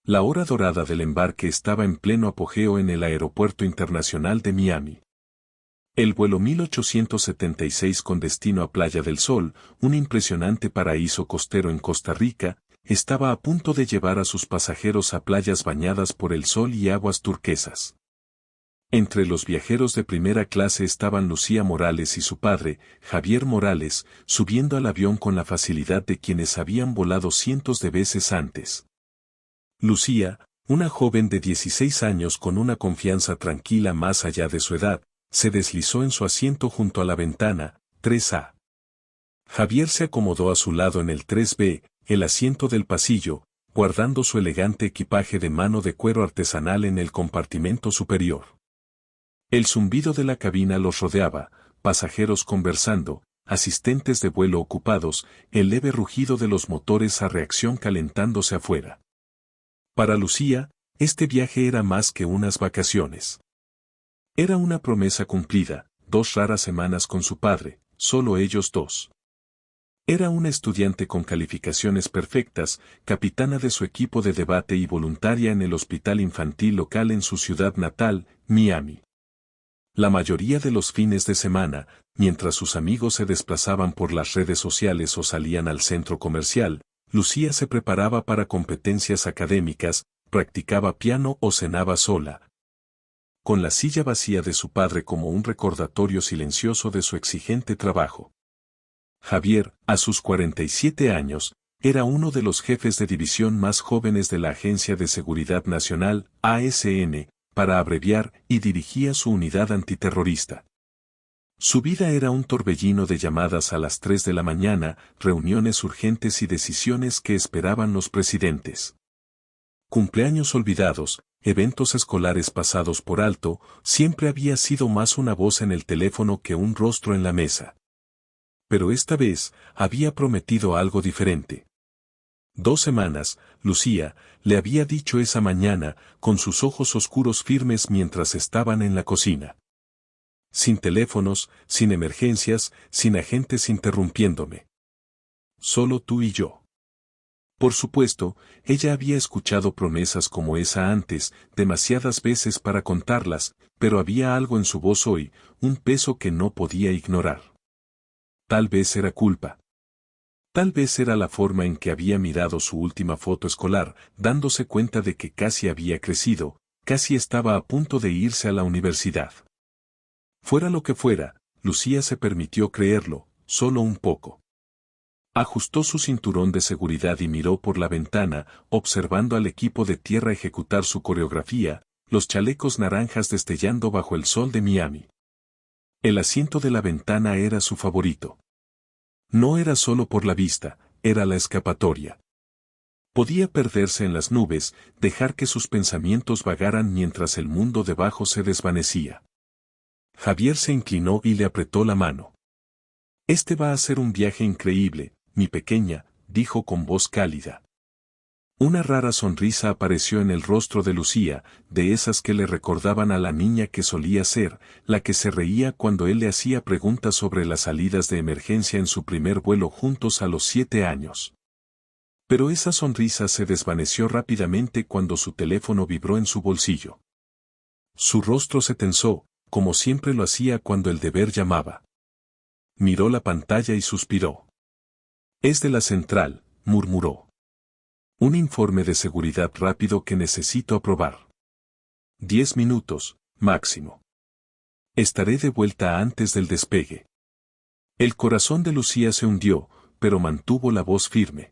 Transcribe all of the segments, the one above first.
La hora dorada del embarque estaba en pleno apogeo en el Aeropuerto Internacional de Miami. El vuelo 1876 con destino a Playa del Sol, un impresionante paraíso costero en Costa Rica, estaba a punto de llevar a sus pasajeros a playas bañadas por el sol y aguas turquesas. Entre los viajeros de primera clase estaban Lucía Morales y su padre, Javier Morales, subiendo al avión con la facilidad de quienes habían volado cientos de veces antes. Lucía, una joven de 16 años con una confianza tranquila más allá de su edad, se deslizó en su asiento junto a la ventana, 3A. Javier se acomodó a su lado en el 3B, el asiento del pasillo, guardando su elegante equipaje de mano de cuero artesanal en el compartimento superior. El zumbido de la cabina los rodeaba, pasajeros conversando, asistentes de vuelo ocupados, el leve rugido de los motores a reacción calentándose afuera. Para Lucía, este viaje era más que unas vacaciones. Era una promesa cumplida, 2 raras semanas con su padre, solo ellos dos. Era una estudiante con calificaciones perfectas, capitana de su equipo de debate y voluntaria en el hospital infantil local en su ciudad natal, Miami. La mayoría de los fines de semana, mientras sus amigos se desplazaban por las redes sociales o salían al centro comercial, Lucía se preparaba para competencias académicas, practicaba piano o cenaba sola, con la silla vacía de su padre como un recordatorio silencioso de su exigente trabajo. Javier, a sus 47 años, era uno de los jefes de división más jóvenes de la Agencia de Seguridad Nacional, ASN, para abreviar, y dirigía su unidad antiterrorista. Su vida era un torbellino de llamadas a las 3 de la mañana, reuniones urgentes y decisiones que esperaban los presidentes. Cumpleaños olvidados, eventos escolares pasados por alto, siempre había sido más una voz en el teléfono que un rostro en la mesa. Pero esta vez, había prometido algo diferente. 2 semanas, Lucía, le había dicho esa mañana, con sus ojos oscuros firmes mientras estaban en la cocina. Sin teléfonos, sin emergencias, sin agentes interrumpiéndome. Solo tú y yo. Por supuesto, ella había escuchado promesas como esa antes, demasiadas veces para contarlas, pero había algo en su voz hoy, un peso que no podía ignorar. Tal vez era culpa. Tal vez era la forma en que había mirado su última foto escolar, dándose cuenta de que casi había crecido, casi estaba a punto de irse a la universidad. Fuera lo que fuera, Lucía se permitió creerlo, solo un poco. Ajustó su cinturón de seguridad y miró por la ventana, observando al equipo de tierra ejecutar su coreografía, los chalecos naranjas destellando bajo el sol de Miami. El asiento de la ventana era su favorito. No era solo por la vista, era la escapatoria. Podía perderse en las nubes, dejar que sus pensamientos vagaran mientras el mundo debajo se desvanecía. Javier se inclinó y le apretó la mano. Este va a ser un viaje increíble, mi pequeña, dijo con voz cálida. Una rara sonrisa apareció en el rostro de Lucía, de esas que le recordaban a la niña que solía ser, la que se reía cuando él le hacía preguntas sobre las salidas de emergencia en su primer vuelo juntos a los 7 años. Pero esa sonrisa se desvaneció rápidamente cuando su teléfono vibró en su bolsillo. Su rostro se tensó, como siempre lo hacía cuando el deber llamaba. Miró la pantalla y suspiró. Es de la central, murmuró. Un informe de seguridad rápido que necesito aprobar. 10 minutos, máximo. Estaré de vuelta antes del despegue. El corazón de Lucía se hundió, pero mantuvo la voz firme.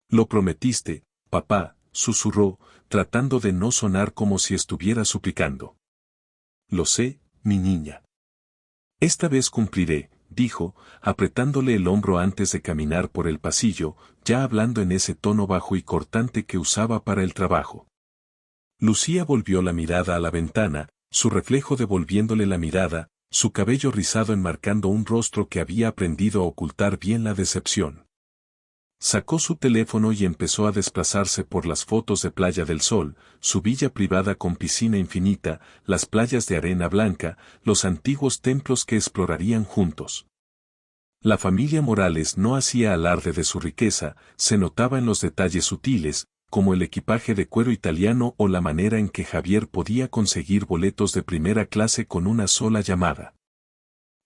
Lo prometiste, papá, susurró, tratando de no sonar como si estuviera suplicando. Lo sé, mi niña. Esta vez cumpliré, dijo, apretándole el hombro antes de caminar por el pasillo, ya hablando en ese tono bajo y cortante que usaba para el trabajo. Lucía volvió la mirada a la ventana, su reflejo devolviéndole la mirada, su cabello rizado enmarcando un rostro que había aprendido a ocultar bien la decepción. Sacó su teléfono y empezó a desplazarse por las fotos de Playa del Sol, su villa privada con piscina infinita, las playas de arena blanca, los antiguos templos que explorarían juntos. La familia Morales no hacía alarde de su riqueza, se notaba en los detalles sutiles, como el equipaje de cuero italiano o la manera en que Javier podía conseguir boletos de primera clase con una sola llamada.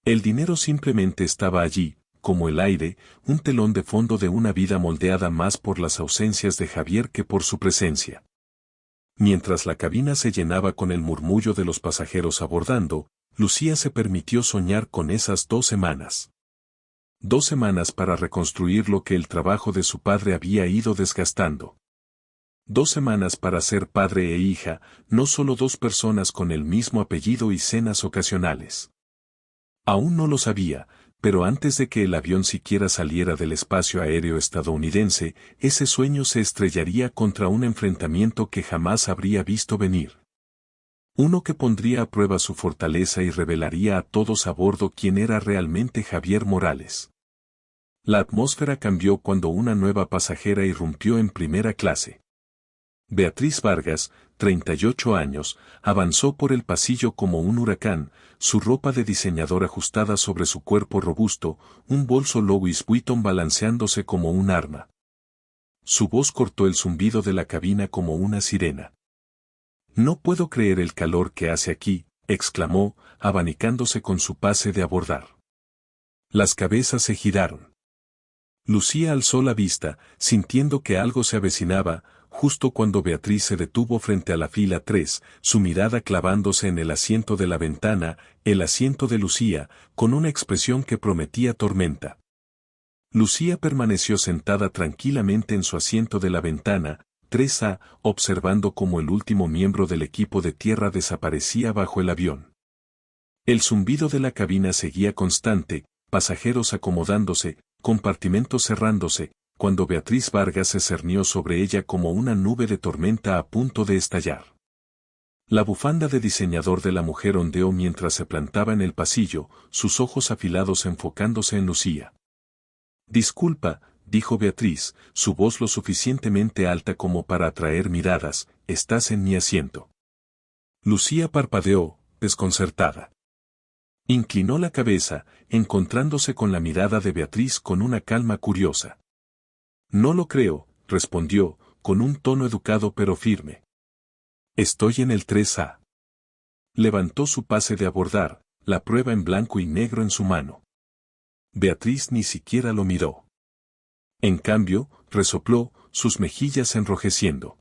El dinero simplemente estaba allí, como el aire, un telón de fondo de una vida moldeada más por las ausencias de Javier que por su presencia. Mientras la cabina se llenaba con el murmullo de los pasajeros abordando, Lucía se permitió soñar con esas 2 semanas. 2 semanas para reconstruir lo que el trabajo de su padre había ido desgastando. 2 semanas para ser padre e hija, no solo 2 personas con el mismo apellido y cenas ocasionales. Aún no lo sabía, pero antes de que el avión siquiera saliera del espacio aéreo estadounidense, ese sueño se estrellaría contra un enfrentamiento que jamás habría visto venir. Uno que pondría a prueba su fortaleza y revelaría a todos a bordo quién era realmente Javier Morales. La atmósfera cambió cuando una nueva pasajera irrumpió en primera clase. Beatriz Vargas, 38 años, avanzó por el pasillo como un huracán, su ropa de diseñador ajustada sobre su cuerpo robusto, un bolso Louis Vuitton balanceándose como un arma. Su voz cortó el zumbido de la cabina como una sirena. «No puedo creer el calor que hace aquí», exclamó, abanicándose con su pase de abordar. Las cabezas se giraron. Lucía alzó la vista, sintiendo que algo se avecinaba, justo cuando Beatriz se detuvo frente a la fila 3, su mirada clavándose en el asiento de la ventana, el asiento de Lucía, con una expresión que prometía tormenta. Lucía permaneció sentada tranquilamente en su asiento de la ventana, 3A, observando cómo el último miembro del equipo de tierra desaparecía bajo el avión. El zumbido de la cabina seguía constante, pasajeros acomodándose, compartimentos cerrándose, cuando Beatriz Vargas se cernió sobre ella como una nube de tormenta a punto de estallar. La bufanda de diseñador de la mujer ondeó mientras se plantaba en el pasillo, sus ojos afilados enfocándose en Lucía. «Disculpa», dijo Beatriz, su voz lo suficientemente alta como para atraer miradas, «estás en mi asiento». Lucía parpadeó, desconcertada. Inclinó la cabeza, encontrándose con la mirada de Beatriz con una calma curiosa. «No lo creo», respondió, con un tono educado pero firme. «Estoy en el 3A». Levantó su pase de abordar, la prueba en blanco y negro en su mano. Beatriz ni siquiera lo miró. En cambio, resopló, sus mejillas enrojeciendo.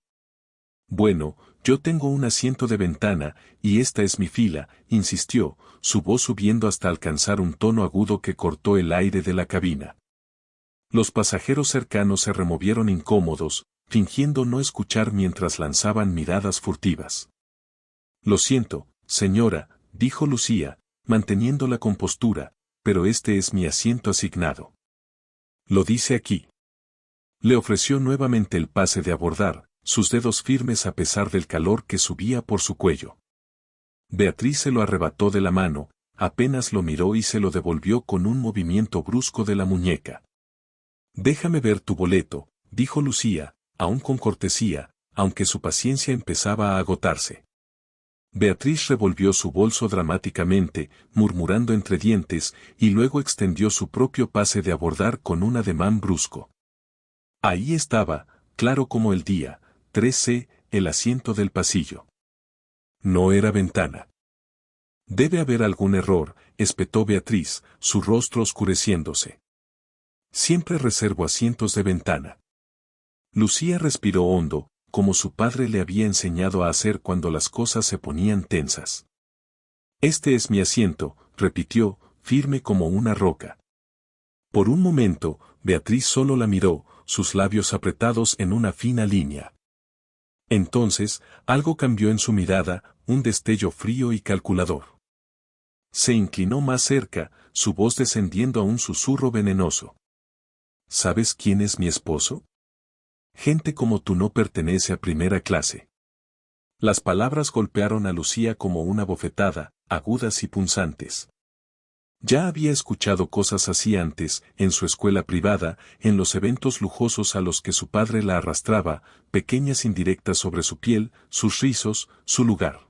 «Bueno, yo tengo un asiento de ventana, y esta es mi fila», insistió, su voz subiendo hasta alcanzar un tono agudo que cortó el aire de la cabina. Los pasajeros cercanos se removieron incómodos, fingiendo no escuchar mientras lanzaban miradas furtivas. «Lo siento, señora», dijo Lucía, manteniendo la compostura, «pero este es mi asiento asignado». «Lo dice aquí». Le ofreció nuevamente el pase de abordar, sus dedos firmes a pesar del calor que subía por su cuello. Beatriz se lo arrebató de la mano, apenas lo miró y se lo devolvió con un movimiento brusco de la muñeca. «Déjame ver tu boleto», dijo Lucía, aún con cortesía, aunque su paciencia empezaba a agotarse. Beatriz revolvió su bolso dramáticamente, murmurando entre dientes, y luego extendió su propio pase de abordar con un ademán brusco. Ahí estaba, claro como el día, 3C, el asiento del pasillo. No era ventana. «Debe haber algún error», espetó Beatriz, su rostro oscureciéndose. «Siempre reservo asientos de ventana». Lucía respiró hondo, como su padre le había enseñado a hacer cuando las cosas se ponían tensas. «Este es mi asiento», repitió, firme como una roca. Por un momento, Beatriz solo la miró, sus labios apretados en una fina línea. Entonces, algo cambió en su mirada, un destello frío y calculador. Se inclinó más cerca, su voz descendiendo a un susurro venenoso. «¿Sabes quién es mi esposo? Gente como tú no pertenece a primera clase». Las palabras golpearon a Lucía como una bofetada, agudas y punzantes. Ya había escuchado cosas así antes, en su escuela privada, en los eventos lujosos a los que su padre la arrastraba, pequeñas indirectas sobre su piel, sus rizos, su lugar.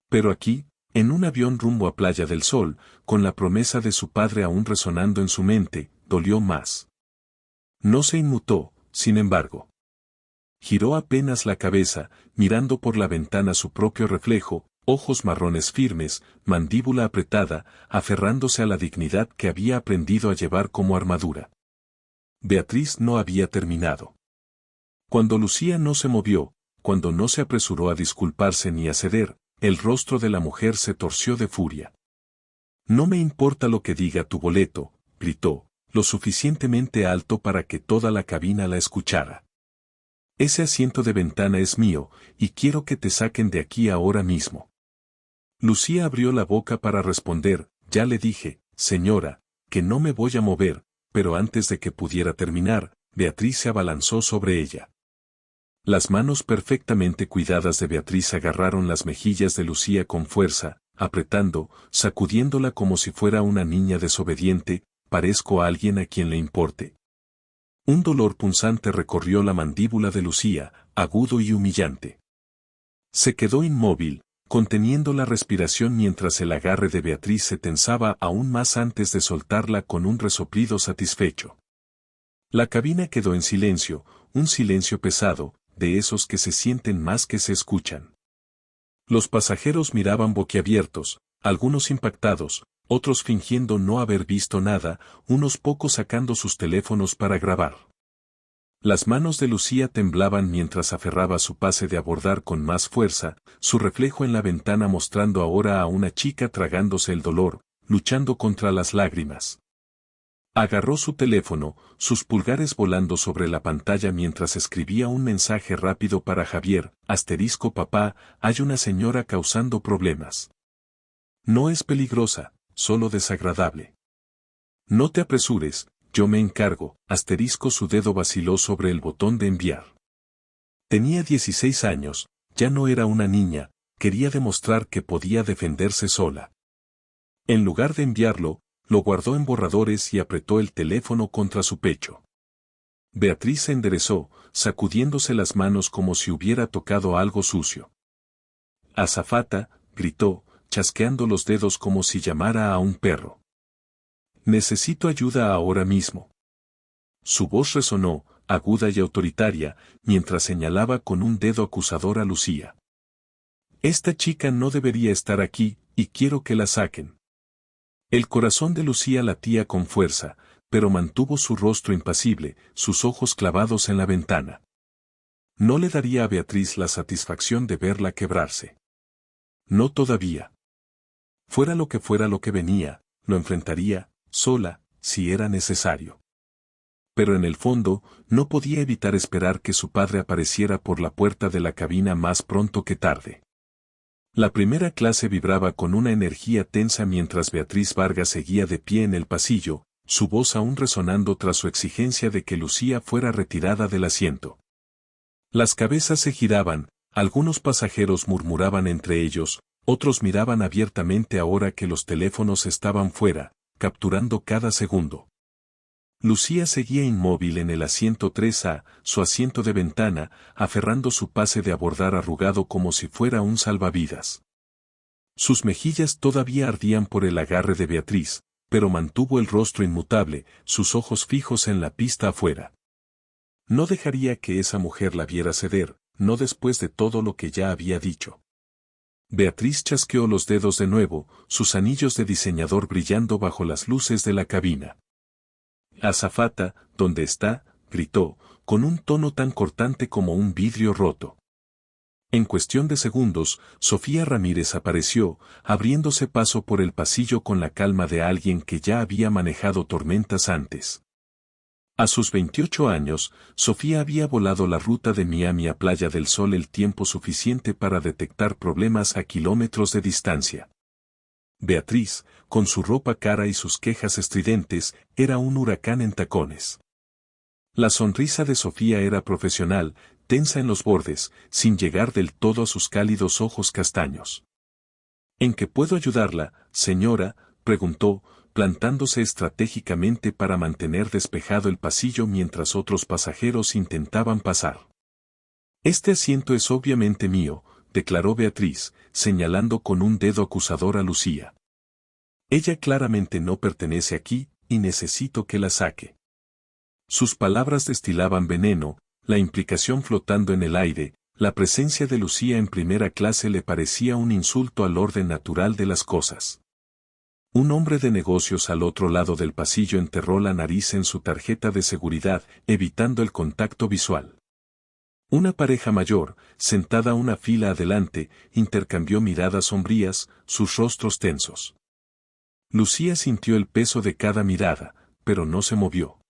Pero aquí, en un avión rumbo a Playa del Sol, con la promesa de su padre aún resonando en su mente, dolió más. No se inmutó, sin embargo. Giró apenas la cabeza, mirando por la ventana su propio reflejo, ojos marrones firmes, mandíbula apretada, aferrándose a la dignidad que había aprendido a llevar como armadura. Beatriz no había terminado. Cuando Lucía no se movió, cuando no se apresuró a disculparse ni a ceder, el rostro de la mujer se torció de furia. «No me importa lo que diga tu boleto», gritó, lo suficientemente alto para que toda la cabina la escuchara. «Ese asiento de ventana es mío, y quiero que te saquen de aquí ahora mismo». Lucía abrió la boca para responder, «Ya le dije, señora, que no me voy a mover», pero antes de que pudiera terminar, Beatriz se abalanzó sobre ella. Las manos perfectamente cuidadas de Beatriz agarraron las mejillas de Lucía con fuerza, apretando, sacudiéndola como si fuera una niña desobediente. «¿Parezco a alguien a quien le importe?». Un dolor punzante recorrió la mandíbula de Lucía, agudo y humillante. Se quedó inmóvil, conteniendo la respiración mientras el agarre de Beatriz se tensaba aún más antes de soltarla con un resoplido satisfecho. La cabina quedó en silencio, un silencio pesado, de esos que se sienten más que se escuchan. Los pasajeros miraban boquiabiertos, algunos impactados, otros fingiendo no haber visto nada, unos pocos sacando sus teléfonos para grabar. Las manos de Lucía temblaban mientras aferraba su pase de abordar con más fuerza, su reflejo en la ventana mostrando ahora a una chica tragándose el dolor, luchando contra las lágrimas. Agarró su teléfono, sus pulgares volando sobre la pantalla mientras escribía un mensaje rápido para Javier, *papá, hay una señora causando problemas. No es peligrosa, solo desagradable. No te apresures, yo me encargo, su dedo vaciló sobre el botón de enviar. Tenía 16 años, ya no era una niña, quería demostrar que podía defenderse sola. En lugar de enviarlo, lo guardó en borradores y apretó el teléfono contra su pecho. Beatriz se enderezó, sacudiéndose las manos como si hubiera tocado algo sucio. «Azafata», gritó, chasqueando los dedos como si llamara a un perro. «Necesito ayuda ahora mismo». Su voz resonó, aguda y autoritaria, mientras señalaba con un dedo acusador a Lucía. «Esta chica no debería estar aquí, y quiero que la saquen». El corazón de Lucía latía con fuerza, pero mantuvo su rostro impasible, sus ojos clavados en la ventana. No le daría a Beatriz la satisfacción de verla quebrarse. No todavía. Fuera lo que venía, lo enfrentaría, sola, si era necesario. Pero en el fondo, no podía evitar esperar que su padre apareciera por la puerta de la cabina más pronto que tarde. La primera clase vibraba con una energía tensa mientras Beatriz Vargas seguía de pie en el pasillo, su voz aún resonando tras su exigencia de que Lucía fuera retirada del asiento. Las cabezas se giraban, algunos pasajeros murmuraban entre ellos, otros miraban abiertamente ahora que los teléfonos estaban fuera, capturando cada segundo. Lucía seguía inmóvil en el asiento 3A, su asiento de ventana, aferrando su pase de abordar arrugado como si fuera un salvavidas. Sus mejillas todavía ardían por el agarre de Beatriz, pero mantuvo el rostro inmutable, sus ojos fijos en la pista afuera. No dejaría que esa mujer la viera ceder, no después de todo lo que ya había dicho. Beatriz chasqueó los dedos de nuevo, sus anillos de diseñador brillando bajo las luces de la cabina. «Azafata, ¿dónde está?», gritó, con un tono tan cortante como un vidrio roto. En cuestión de segundos, Sofía Ramírez apareció, abriéndose paso por el pasillo con la calma de alguien que ya había manejado tormentas antes. A sus 28 años, Sofía había volado la ruta de Miami a Playa del Sol el tiempo suficiente para detectar problemas a kilómetros de distancia. Beatriz, con su ropa cara y sus quejas estridentes, era un huracán en tacones. La sonrisa de Sofía era profesional, tensa en los bordes, sin llegar del todo a sus cálidos ojos castaños. «¿En qué puedo ayudarla, señora?», preguntó, plantándose estratégicamente para mantener despejado el pasillo mientras otros pasajeros intentaban pasar. «Este asiento es obviamente mío», declaró Beatriz, señalando con un dedo acusador a Lucía. «Ella claramente no pertenece aquí, y necesito que la saque». Sus palabras destilaban veneno, la implicación flotando en el aire, la presencia de Lucía en primera clase le parecía un insulto al orden natural de las cosas. Un hombre de negocios al otro lado del pasillo enterró la nariz en su tarjeta de seguridad, evitando el contacto visual. Una pareja mayor, sentada una fila adelante, intercambió miradas sombrías, sus rostros tensos. Lucía sintió el peso de cada mirada, pero no se movió.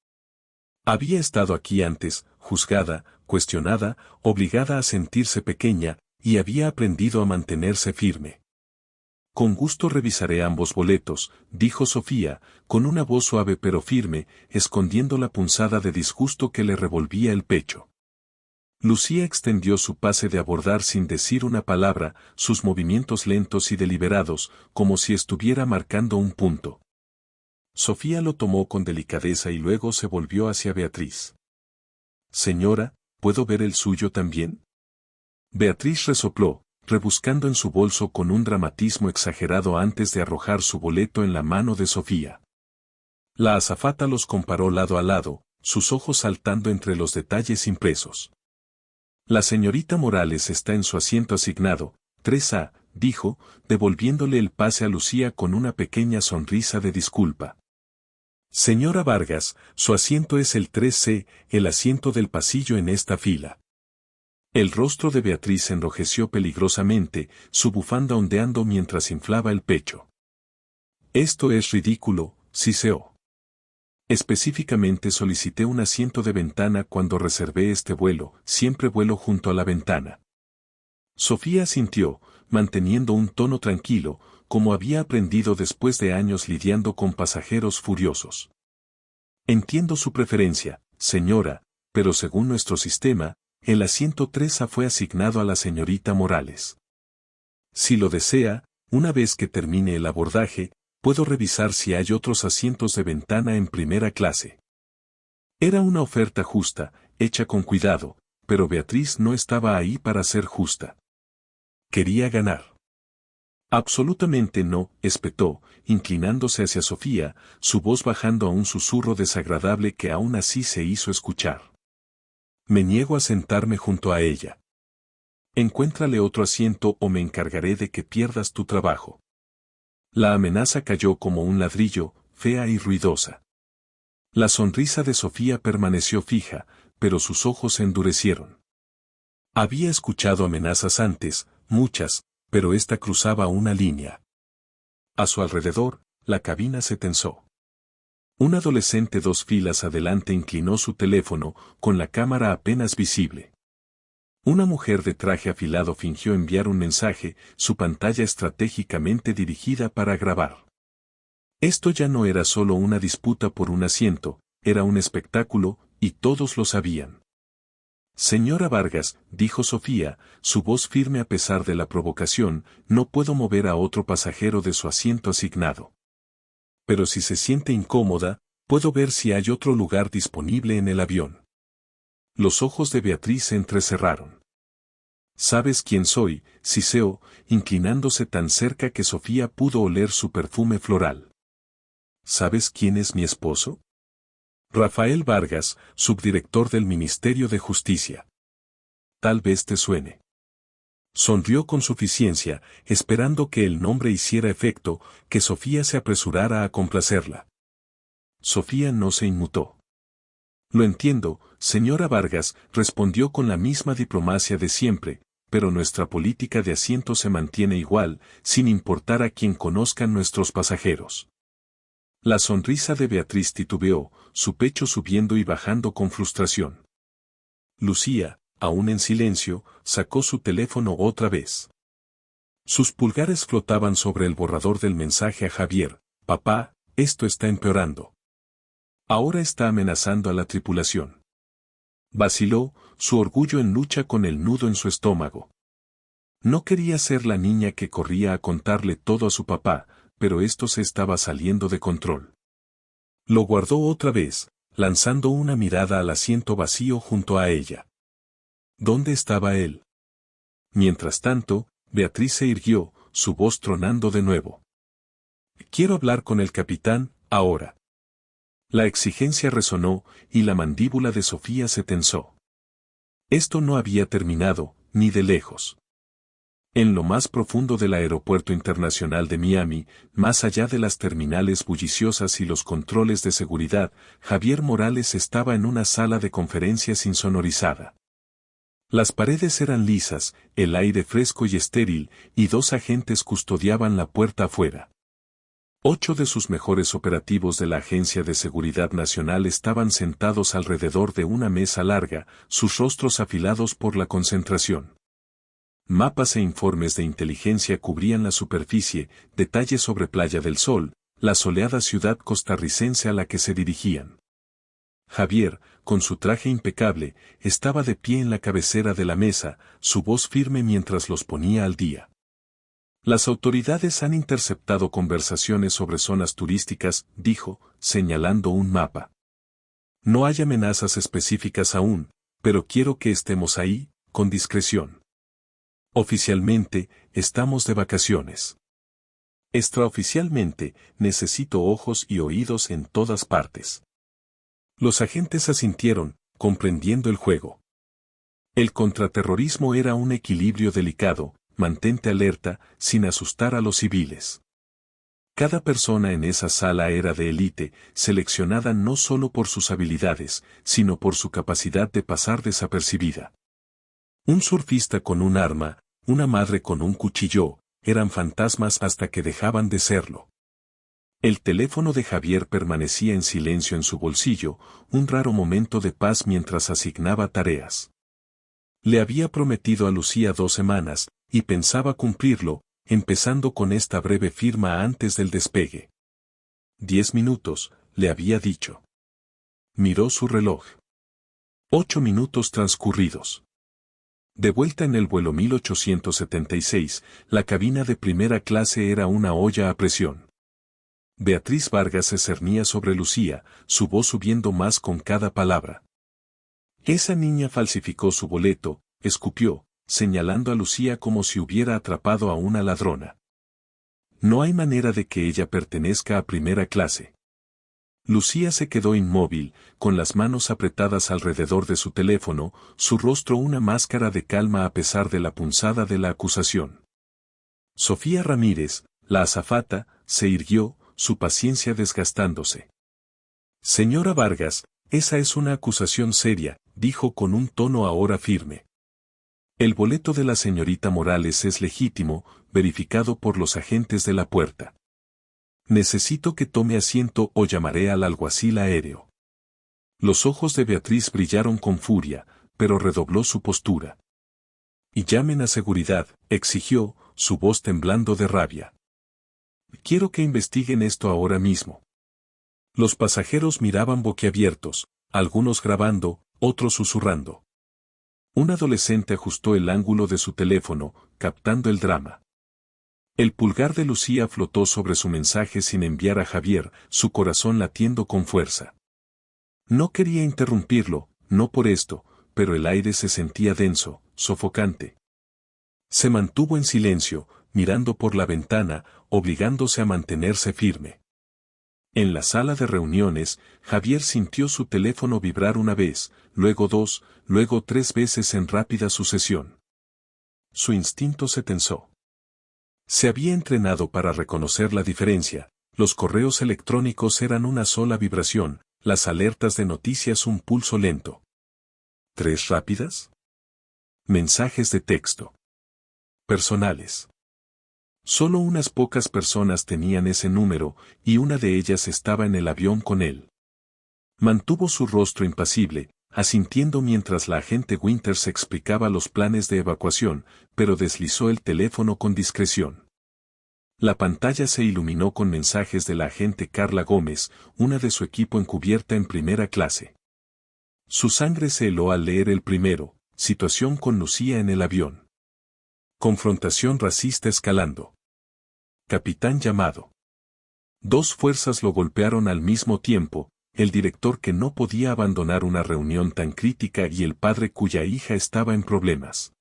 Había estado aquí antes, juzgada, cuestionada, obligada a sentirse pequeña, y había aprendido a mantenerse firme. Con gusto revisaré ambos boletos, dijo Sofía, con una voz suave pero firme, escondiendo la punzada de disgusto que le revolvía el pecho. Lucía extendió su pase de abordar sin decir una palabra, sus movimientos lentos y deliberados, como si estuviera marcando un punto. Sofía lo tomó con delicadeza y luego se volvió hacia Beatriz. Señora, ¿puedo ver el suyo también? Beatriz resopló, rebuscando en su bolso con un dramatismo exagerado antes de arrojar su boleto en la mano de Sofía. La azafata los comparó lado a lado, sus ojos saltando entre los detalles impresos. La señorita Morales está en su asiento asignado, 3A, dijo, devolviéndole el pase a Lucía con una pequeña sonrisa de disculpa. Señora Vargas, su asiento es el 3C, el asiento del pasillo en esta fila. El rostro de Beatriz enrojeció peligrosamente, su bufanda ondeando mientras inflaba el pecho. Esto es ridículo, siseó. Específicamente solicité un asiento de ventana cuando reservé este vuelo, siempre vuelo junto a la ventana. Sofía asintió, manteniendo un tono tranquilo, como había aprendido después de años lidiando con pasajeros furiosos. Entiendo su preferencia, señora, pero según nuestro sistema, el asiento 3A fue asignado a la señorita Morales. Si lo desea, una vez que termine el abordaje, puedo revisar si hay otros asientos de ventana en primera clase. Era una oferta justa, hecha con cuidado, pero Beatriz no estaba ahí para ser justa. Quería ganar. Absolutamente no, espetó, inclinándose hacia Sofía, su voz bajando a un susurro desagradable que aún así se hizo escuchar. Me niego a sentarme junto a ella. Encuéntrale otro asiento o me encargaré de que pierdas tu trabajo. La amenaza cayó como un ladrillo, fea y ruidosa. La sonrisa de Sofía permaneció fija, pero sus ojos se endurecieron. Había escuchado amenazas antes, muchas, pero esta cruzaba una línea. A su alrededor, la cabina se tensó. Un adolescente 2 filas adelante inclinó su teléfono, con la cámara apenas visible. Una mujer de traje afilado fingió enviar un mensaje, su pantalla estratégicamente dirigida para grabar. Esto ya no era solo una disputa por un asiento, era un espectáculo, y todos lo sabían. Señora Vargas, dijo Sofía, su voz firme a pesar de la provocación, no puedo mover a otro pasajero de su asiento asignado. Pero si se siente incómoda, puedo ver si hay otro lugar disponible en el avión. Los ojos de Beatriz se entrecerraron. ¿Sabes quién soy?, siseó, inclinándose tan cerca que Sofía pudo oler su perfume floral. ¿Sabes quién es mi esposo? Rafael Vargas, subdirector del Ministerio de Justicia. Tal vez te suene. Sonrió con suficiencia, esperando que el nombre hiciera efecto, que Sofía se apresurara a complacerla. Sofía no se inmutó. Lo entiendo, señora Vargas, respondió con la misma diplomacia de siempre, pero nuestra política de asiento se mantiene igual, sin importar a quién conozcan nuestros pasajeros. La sonrisa de Beatriz titubeó, su pecho subiendo y bajando con frustración. Lucía, aún en silencio, sacó su teléfono otra vez. Sus pulgares flotaban sobre el borrador del mensaje a Javier: papá, esto está empeorando. Ahora está amenazando a la tripulación. Vaciló, su orgullo en lucha con el nudo en su estómago. No quería ser la niña que corría a contarle todo a su papá, pero esto se estaba saliendo de control. Lo guardó otra vez, lanzando una mirada al asiento vacío junto a ella. ¿Dónde estaba él? Mientras tanto, Beatriz se irguió, su voz tronando de nuevo. Quiero hablar con el capitán, ahora. La exigencia resonó, y la mandíbula de Sofía se tensó. Esto no había terminado, ni de lejos. En lo más profundo del Aeropuerto Internacional de Miami, más allá de las terminales bulliciosas y los controles de seguridad, Javier Morales estaba en una sala de conferencias insonorizada. Las paredes eran lisas, el aire fresco y estéril, y 2 agentes custodiaban la puerta afuera. 8 de sus mejores operativos de la Agencia de Seguridad Nacional estaban sentados alrededor de una mesa larga, sus rostros afilados por la concentración. Mapas e informes de inteligencia cubrían la superficie, detalles sobre Playa del Sol, la soleada ciudad costarricense a la que se dirigían. Javier, con su traje impecable, estaba de pie en la cabecera de la mesa, su voz firme mientras los ponía al día. Las autoridades han interceptado conversaciones sobre zonas turísticas, dijo, señalando un mapa. No hay amenazas específicas aún, pero quiero que estemos ahí, con discreción. Oficialmente, estamos de vacaciones. Extraoficialmente, necesito ojos y oídos en todas partes. Los agentes asintieron, comprendiendo el juego. El contraterrorismo era un equilibrio delicado, mantente alerta, sin asustar a los civiles. Cada persona en esa sala era de élite, seleccionada no solo por sus habilidades, sino por su capacidad de pasar desapercibida. Un surfista con un arma, una madre con un cuchillo, eran fantasmas hasta que dejaban de serlo. El teléfono de Javier permanecía en silencio en su bolsillo, un raro momento de paz mientras asignaba tareas. Le había prometido a Lucía 2 semanas, y pensaba cumplirlo, empezando con esta breve firma antes del despegue. 10 minutos, le había dicho. Miró su reloj. 8 minutos transcurridos. De vuelta en el vuelo 1876, la cabina de primera clase era una olla a presión. Beatriz Vargas se cernía sobre Lucía, su voz subiendo más con cada palabra. Esa niña falsificó su boleto, escupió, señalando a Lucía como si hubiera atrapado a una ladrona. No hay manera de que ella pertenezca a primera clase. Lucía se quedó inmóvil, con las manos apretadas alrededor de su teléfono, su rostro una máscara de calma a pesar de la punzada de la acusación. Sofía Ramírez, la azafata, se irguió, su paciencia desgastándose. Señora Vargas, esa es una acusación seria, dijo con un tono ahora firme. El boleto de la señorita Morales es legítimo, verificado por los agentes de la puerta. Necesito que tome asiento o llamaré al alguacil aéreo. Los ojos de Beatriz brillaron con furia, pero redobló su postura. Y llamen a seguridad, exigió, su voz temblando de rabia. Quiero que investiguen esto ahora mismo. Los pasajeros miraban boquiabiertos, algunos grabando, otros susurrando. Un adolescente ajustó el ángulo de su teléfono, captando el drama. El pulgar de Lucía flotó sobre su mensaje sin enviar a Javier, su corazón latiendo con fuerza. No quería interrumpirlo, no por esto, pero el aire se sentía denso, sofocante. Se mantuvo en silencio, mirando por la ventana, obligándose a mantenerse firme. En la sala de reuniones, Javier sintió su teléfono vibrar una vez, luego 2, luego 3 veces en rápida sucesión. Su instinto se tensó. Se había entrenado para reconocer la diferencia, los correos electrónicos eran una sola vibración, las alertas de noticias un pulso lento. ¿3 rápidas? Mensajes de texto. Personales. Solo unas pocas personas tenían ese número, y una de ellas estaba en el avión con él. Mantuvo su rostro impasible, asintiendo mientras la agente Winters explicaba los planes de evacuación, pero deslizó el teléfono con discreción. La pantalla se iluminó con mensajes de la agente Carla Gómez, una de su equipo encubierta en primera clase. Su sangre se heló al leer el primero, situación con Lucía en el avión. Confrontación racista escalando. Capitán llamado. 2 fuerzas lo golpearon al mismo tiempo, el director que no podía abandonar una reunión tan crítica y el padre cuya hija estaba en problemas.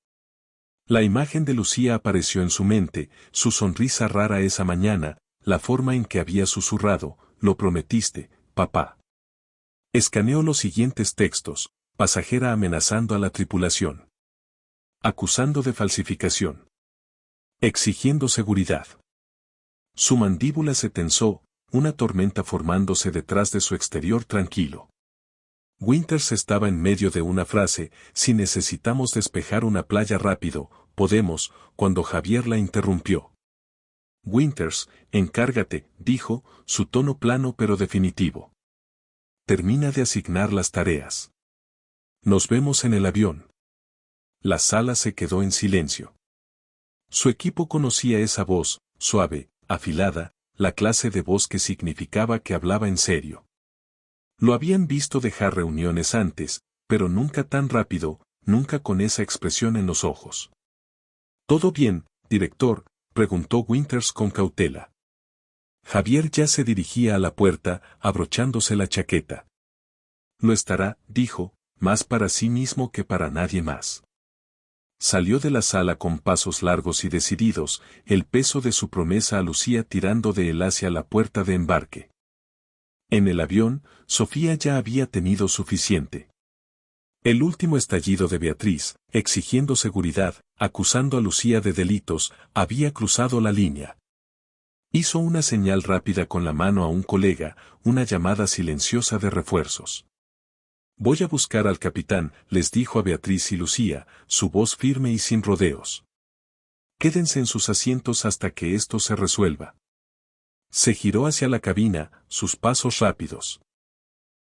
La imagen de Lucía apareció en su mente, su sonrisa rara esa mañana, la forma en que había susurrado, lo prometiste, papá. Escaneó los siguientes textos, pasajera amenazando a la tripulación. Acusando de falsificación. Exigiendo seguridad. Su mandíbula se tensó, una tormenta formándose detrás de su exterior tranquilo. Winters estaba en medio de una frase: si necesitamos despejar una playa rápido, podemos, cuando Javier la interrumpió. Winters, encárgate, dijo, su tono plano pero definitivo. Termina de asignar las tareas. Nos vemos en el avión. La sala se quedó en silencio. Su equipo conocía esa voz, suave, afilada, la clase de voz que significaba que hablaba en serio. Lo habían visto dejar reuniones antes, pero nunca tan rápido, nunca con esa expresión en los ojos. ¿Todo bien, director?, preguntó Winters con cautela. Javier ya se dirigía a la puerta, abrochándose la chaqueta. Lo estará, dijo, más para sí mismo que para nadie más. Salió de la sala con pasos largos y decididos, el peso de su promesa a Lucía tirando de él hacia la puerta de embarque. En el avión, Sofía ya había tenido suficiente. El último estallido de Beatriz, exigiendo seguridad, acusando a Lucía de delitos, había cruzado la línea. Hizo una señal rápida con la mano a un colega, una llamada silenciosa de refuerzos. Voy a buscar al capitán, les dijo a Beatriz y Lucía, su voz firme y sin rodeos. Quédense en sus asientos hasta que esto se resuelva. Se giró hacia la cabina, sus pasos rápidos.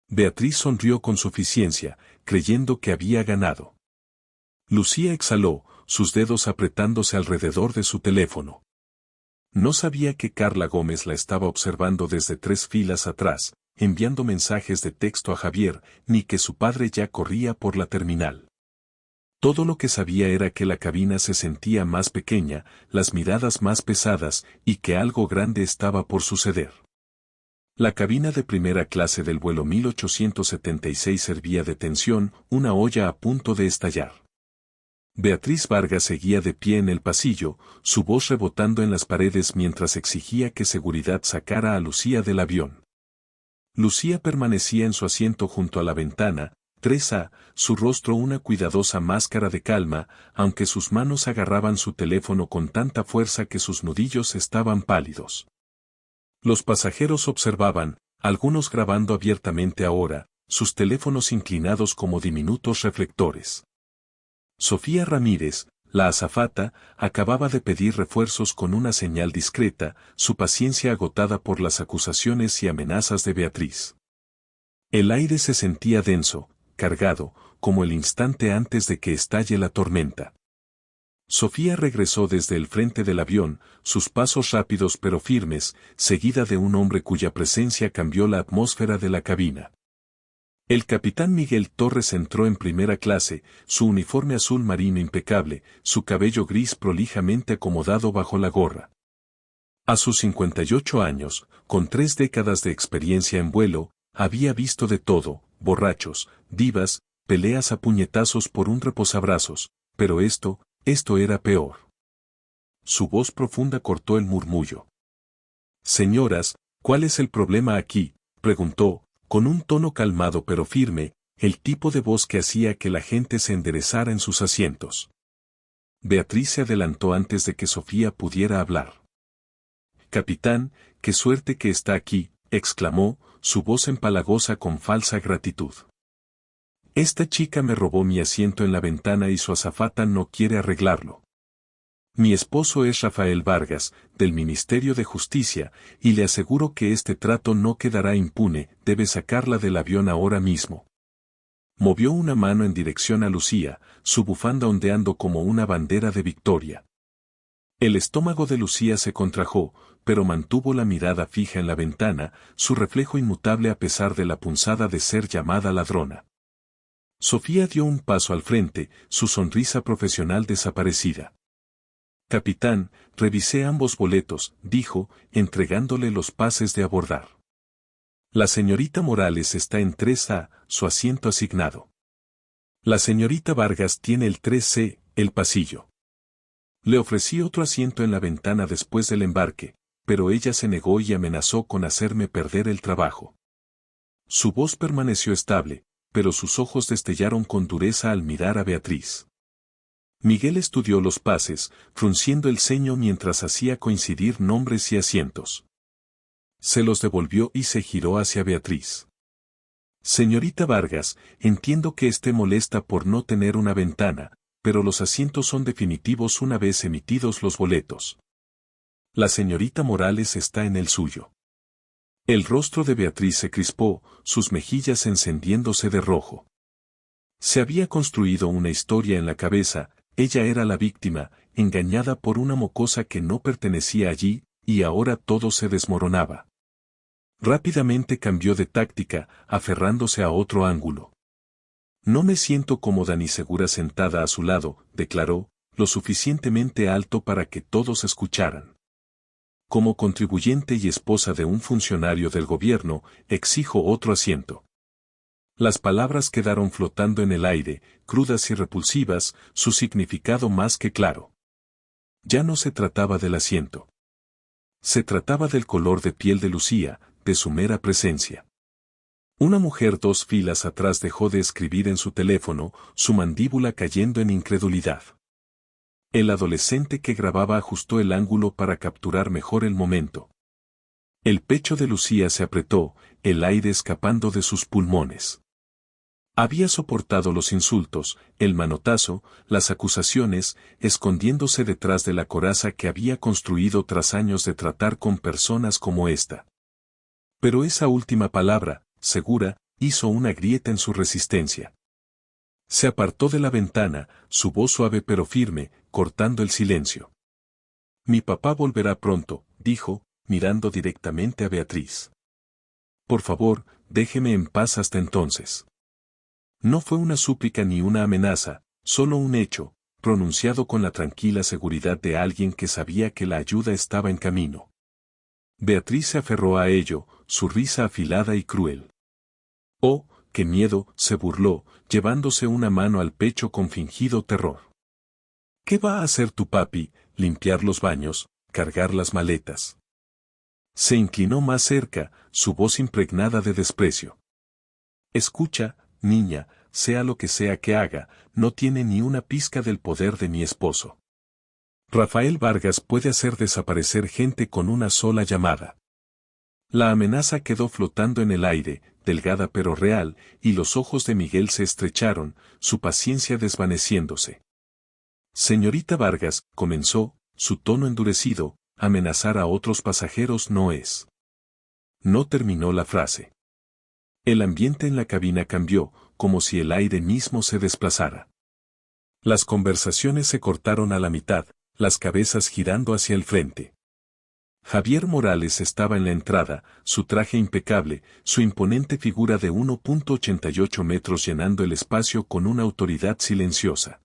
Beatriz sonrió con suficiencia, creyendo que había ganado. Lucía exhaló, sus dedos apretándose alrededor de su teléfono. No sabía que Carla Gómez la estaba observando desde 3 filas atrás, enviando mensajes de texto a Javier, ni que su padre ya corría por la terminal. Todo lo que sabía era que la cabina se sentía más pequeña, las miradas más pesadas, y que algo grande estaba por suceder. La cabina de primera clase del vuelo 1876 servía de tensión, una olla a punto de estallar. Beatriz Vargas seguía de pie en el pasillo, su voz rebotando en las paredes mientras exigía que seguridad sacara a Lucía del avión. Lucía permanecía en su asiento junto a la ventana, 3A, su rostro una cuidadosa máscara de calma, aunque sus manos agarraban su teléfono con tanta fuerza que sus nudillos estaban pálidos. Los pasajeros observaban, algunos grabando abiertamente ahora, sus teléfonos inclinados como diminutos reflectores. Sofía Ramírez, la azafata, acababa de pedir refuerzos con una señal discreta, su paciencia agotada por las acusaciones y amenazas de Beatriz. El aire se sentía denso, cargado, como el instante antes de que estalle la tormenta. Sofía regresó desde el frente del avión, sus pasos rápidos pero firmes, seguida de un hombre cuya presencia cambió la atmósfera de la cabina. El capitán Miguel Torres entró en primera clase, su uniforme azul marino impecable, su cabello gris prolijamente acomodado bajo la gorra. A sus 58 años, con 3 décadas de experiencia en vuelo, había visto de todo, borrachos, divas, peleas a puñetazos por un reposabrazos, pero esto era peor. Su voz profunda cortó el murmullo. Señoras, ¿cuál es el problema aquí?, preguntó, con un tono calmado pero firme, el tipo de voz que hacía que la gente se enderezara en sus asientos. Beatriz se adelantó antes de que Sofía pudiera hablar. Capitán, qué suerte que está aquí, exclamó, su voz empalagosa con falsa gratitud. Esta chica me robó mi asiento en la ventana y su azafata no quiere arreglarlo. Mi esposo es Rafael Vargas, del Ministerio de Justicia, y le aseguro que este trato no quedará impune, debe sacarla del avión ahora mismo. Movió una mano en dirección a Lucía, su bufanda ondeando como una bandera de victoria. El estómago de Lucía se contrajo, pero mantuvo la mirada fija en la ventana, su reflejo inmutable a pesar de la punzada de ser llamada ladrona. Sofía dio un paso al frente, su sonrisa profesional desaparecida. Capitán, revisé ambos boletos, dijo, entregándole los pases de abordar. La señorita Morales está en 3A, su asiento asignado. La señorita Vargas tiene el 3C, el pasillo. Le ofrecí otro asiento en la ventana después del embarque, pero ella se negó y amenazó con hacerme perder el trabajo. Su voz permaneció estable, pero sus ojos destellaron con dureza al mirar a Beatriz. Miguel estudió los pases, frunciendo el ceño mientras hacía coincidir nombres y asientos. Se los devolvió y se giró hacia Beatriz. Señorita Vargas, entiendo que esté molesta por no tener una ventana, pero los asientos son definitivos una vez emitidos los boletos. La señorita Morales está en el suyo. El rostro de Beatriz se crispó, sus mejillas encendiéndose de rojo. Se había construido una historia en la cabeza, ella era la víctima, engañada por una mocosa que no pertenecía allí, y ahora todo se desmoronaba. Rápidamente cambió de táctica, aferrándose a otro ángulo. No me siento cómoda ni segura sentada a su lado, declaró, lo suficientemente alto para que todos escucharan. Como contribuyente y esposa de un funcionario del gobierno, exijo otro asiento. Las palabras quedaron flotando en el aire, crudas y repulsivas, su significado más que claro. Ya no se trataba del asiento. Se trataba del color de piel de Lucía, de su mera presencia. Una mujer 2 filas atrás dejó de escribir en su teléfono, su mandíbula cayendo en incredulidad. El adolescente que grababa ajustó el ángulo para capturar mejor el momento. El pecho de Lucía se apretó, el aire escapando de sus pulmones. Había soportado los insultos, el manotazo, las acusaciones, escondiéndose detrás de la coraza que había construido tras años de tratar con personas como esta. Pero esa última palabra, segura, hizo una grieta en su resistencia. Se apartó de la ventana, su voz suave pero firme, cortando el silencio. Mi papá volverá pronto, dijo, mirando directamente a Beatriz. Por favor, déjeme en paz hasta entonces. No fue una súplica ni una amenaza, solo un hecho, pronunciado con la tranquila seguridad de alguien que sabía que la ayuda estaba en camino. Beatriz se aferró a ello, su risa afilada y cruel. Oh, qué miedo, se burló, llevándose una mano al pecho con fingido terror. ¿Qué va a hacer tu papi? Limpiar los baños, cargar las maletas. Se inclinó más cerca, su voz impregnada de desprecio. Escucha, niña, sea lo que sea que haga, no tiene ni una pizca del poder de mi esposo. Rafael Vargas puede hacer desaparecer gente con una sola llamada. La amenaza quedó flotando en el aire, delgada pero real, y los ojos de Miguel se estrecharon, su paciencia desvaneciéndose. Señorita Vargas, comenzó, su tono endurecido, amenazar a otros pasajeros no es. No terminó la frase. El ambiente en la cabina cambió, como si el aire mismo se desplazara. Las conversaciones se cortaron a la mitad, las cabezas girando hacia el frente. Javier Morales estaba en la entrada, su traje impecable, su imponente figura de 1.88 metros llenando el espacio con una autoridad silenciosa.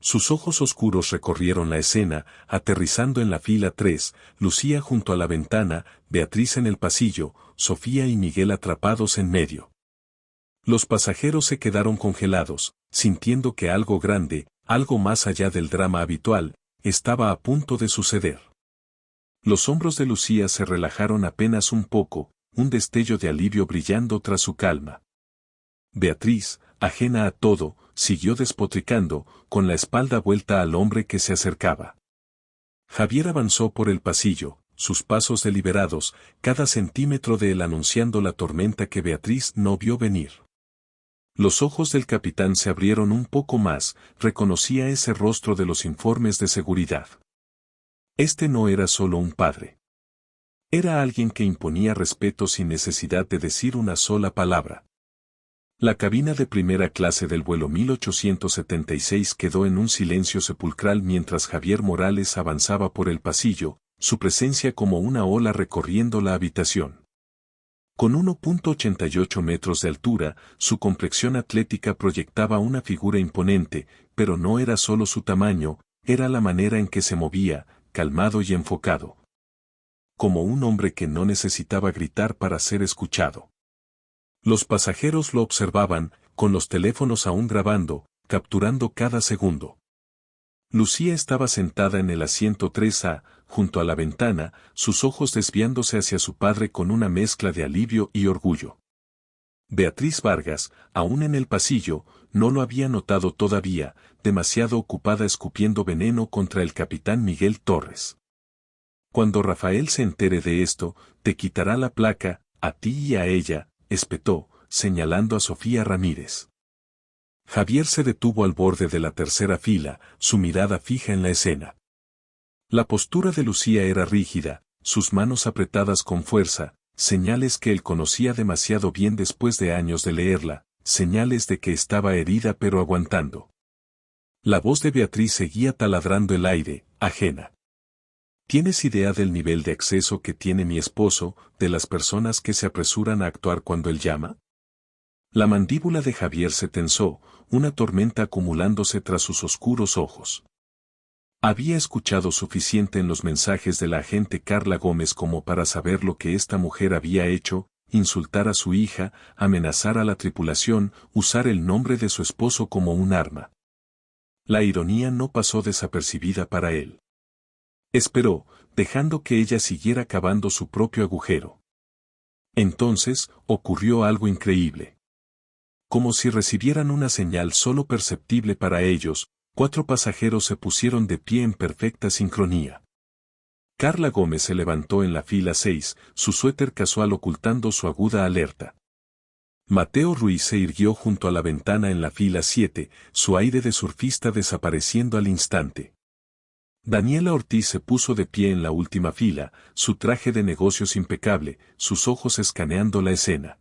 Sus ojos oscuros recorrieron la escena, aterrizando en la fila 3, Lucía junto a la ventana, Beatriz en el pasillo, Sofía y Miguel atrapados en medio. Los pasajeros se quedaron congelados, sintiendo que algo grande, algo más allá del drama habitual, estaba a punto de suceder. Los hombros de Lucía se relajaron apenas un poco, un destello de alivio brillando tras su calma. Beatriz, ajena a todo, siguió despotricando, con la espalda vuelta al hombre que se acercaba. Javier avanzó por el pasillo, sus pasos deliberados, cada centímetro de él anunciando la tormenta que Beatriz no vio venir. Los ojos del capitán se abrieron un poco más, reconocía ese rostro de los informes de seguridad. Este no era solo un padre. Era alguien que imponía respeto sin necesidad de decir una sola palabra. La cabina de primera clase del vuelo 1876 quedó en un silencio sepulcral mientras Javier Morales avanzaba por el pasillo, su presencia como una ola recorriendo la habitación. Con 1.88 metros de altura, su complexión atlética proyectaba una figura imponente, pero no era solo su tamaño, era la manera en que se movía, calmado y enfocado. Como un hombre que no necesitaba gritar para ser escuchado. Los pasajeros lo observaban, con los teléfonos aún grabando, capturando cada segundo. Lucía estaba sentada en el asiento 3A, junto a la ventana, sus ojos desviándose hacia su padre con una mezcla de alivio y orgullo. Beatriz Vargas, aún en el pasillo, no lo había notado todavía, demasiado ocupada escupiendo veneno contra el capitán Miguel Torres. Cuando Rafael se entere de esto, te quitará la placa, a ti y a ella, espetó, señalando a Sofía Ramírez. Javier se detuvo al borde de la tercera fila, su mirada fija en la escena. La postura de Lucía era rígida, sus manos apretadas con fuerza, señales que él conocía demasiado bien después de años de leerla, señales de que estaba herida pero aguantando. La voz de Beatriz seguía taladrando el aire, ajena. ¿Tienes idea del nivel de acceso que tiene mi esposo, de las personas que se apresuran a actuar cuando él llama? La mandíbula de Javier se tensó, una tormenta acumulándose tras sus oscuros ojos. Había escuchado suficiente en los mensajes de la agente Carla Gómez como para saber lo que esta mujer había hecho, insultar a su hija, amenazar a la tripulación, usar el nombre de su esposo como un arma. La ironía no pasó desapercibida para él. Esperó, dejando que ella siguiera cavando su propio agujero. Entonces, ocurrió algo increíble. Como si recibieran una señal solo perceptible para ellos, 4 pasajeros se pusieron de pie en perfecta sincronía. Carla Gómez se levantó en la fila 6, su suéter casual ocultando su aguda alerta. Mateo Ruiz se irguió junto a la ventana en la fila 7, su aire de surfista desapareciendo al instante. Daniela Ortiz se puso de pie en la última fila, su traje de negocios impecable, sus ojos escaneando la escena.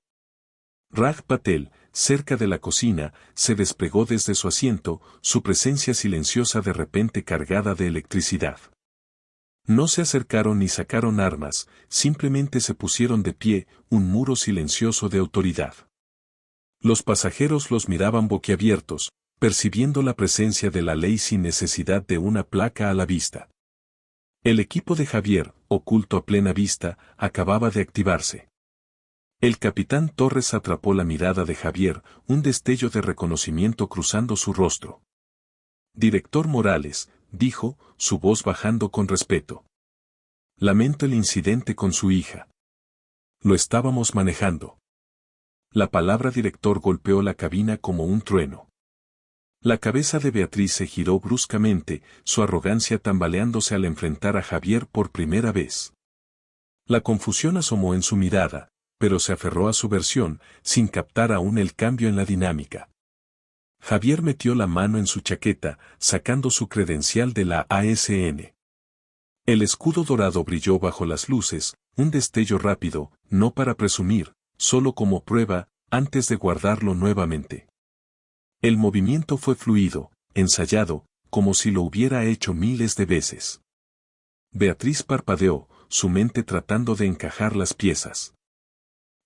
Raj Patel, cerca de la cocina, se despegó desde su asiento, su presencia silenciosa de repente cargada de electricidad. No se acercaron ni sacaron armas, simplemente se pusieron de pie, un muro silencioso de autoridad. Los pasajeros los miraban boquiabiertos, percibiendo la presencia de la ley sin necesidad de una placa a la vista. El equipo de Javier, oculto a plena vista, acababa de activarse. El capitán Torres atrapó la mirada de Javier, un destello de reconocimiento cruzando su rostro. Director Morales, dijo, su voz bajando con respeto. Lamento el incidente con su hija. Lo estábamos manejando. La palabra director golpeó la cabina como un trueno. La cabeza de Beatriz se giró bruscamente, su arrogancia tambaleándose al enfrentar a Javier por primera vez. La confusión asomó en su mirada, pero se aferró a su versión, sin captar aún el cambio en la dinámica. Javier metió la mano en su chaqueta, sacando su credencial de la ASN. El escudo dorado brilló bajo las luces, un destello rápido, no para presumir, solo como prueba, antes de guardarlo nuevamente. El movimiento fue fluido, ensayado, como si lo hubiera hecho miles de veces. Beatriz parpadeó, su mente tratando de encajar las piezas.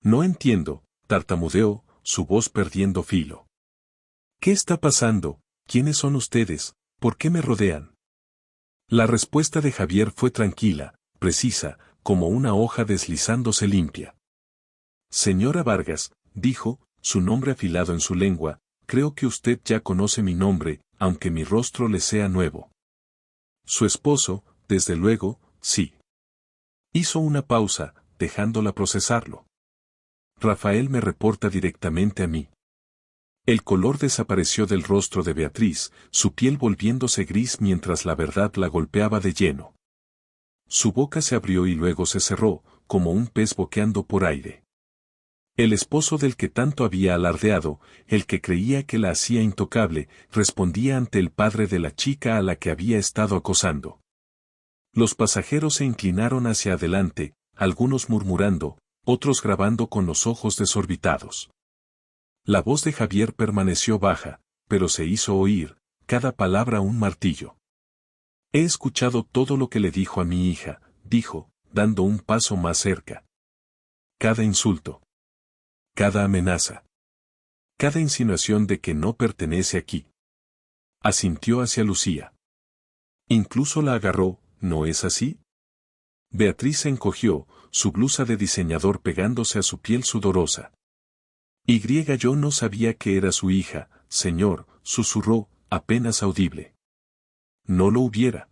No entiendo, tartamudeó, su voz perdiendo filo. ¿Qué está pasando? ¿Quiénes son ustedes? ¿Por qué me rodean? La respuesta de Javier fue tranquila, precisa, como una hoja deslizándose limpia. Señora Vargas, dijo, su nombre afilado en su lengua, creo que usted ya conoce mi nombre, aunque mi rostro le sea nuevo. Su esposo, desde luego, sí. Hizo una pausa, dejándola procesarlo. Rafael me reporta directamente a mí. El color desapareció del rostro de Beatriz, su piel volviéndose gris mientras la verdad la golpeaba de lleno. Su boca se abrió y luego se cerró, como un pez boqueando por aire. El esposo del que tanto había alardeado, el que creía que la hacía intocable, respondía ante el padre de la chica a la que había estado acosando. Los pasajeros se inclinaron hacia adelante, algunos murmurando, otros grabando con los ojos desorbitados. La voz de Javier permaneció baja, pero se hizo oír, cada palabra un martillo. He escuchado todo lo que le dijo a mi hija, dijo, dando un paso más cerca. Cada insulto. Cada amenaza. Cada insinuación de que no pertenece aquí. Asintió hacia Lucía. Incluso la agarró, ¿no es así? Beatriz se encogió, su blusa de diseñador pegándose a su piel sudorosa. Yo no sabía que era su hija, señor, susurró, apenas audible. No lo hubiera.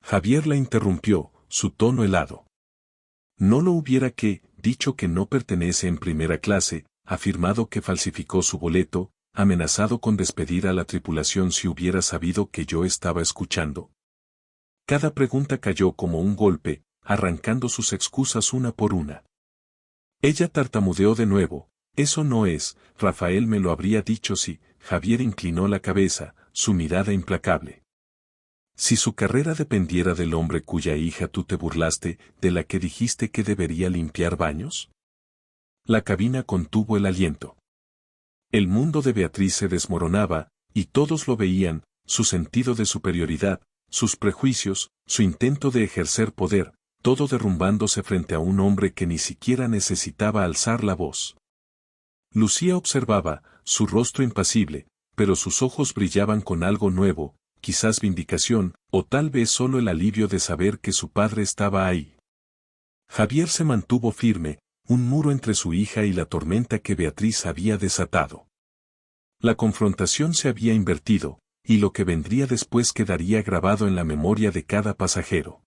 Javier la interrumpió, su tono helado. No lo hubiera dicho que no pertenece en primera clase, afirmado que falsificó su boleto, amenazado con despedir a la tripulación si hubiera sabido que yo estaba escuchando. Cada pregunta cayó como un golpe, arrancando sus excusas una por una. Ella tartamudeó de nuevo. Eso no es, Rafael me lo habría dicho si. Javier inclinó la cabeza, su mirada implacable. Si su carrera dependiera del hombre cuya hija tú te burlaste, de la que dijiste que debería limpiar baños. La cabina contuvo el aliento. El mundo de Beatriz se desmoronaba, y todos lo veían, su sentido de superioridad, sus prejuicios, su intento de ejercer poder, todo derrumbándose frente a un hombre que ni siquiera necesitaba alzar la voz. Lucía observaba, su rostro impasible, pero sus ojos brillaban con algo nuevo, quizás vindicación, o tal vez solo el alivio de saber que su padre estaba ahí. Javier se mantuvo firme, un muro entre su hija y la tormenta que Beatriz había desatado. La confrontación se había invertido, y lo que vendría después quedaría grabado en la memoria de cada pasajero.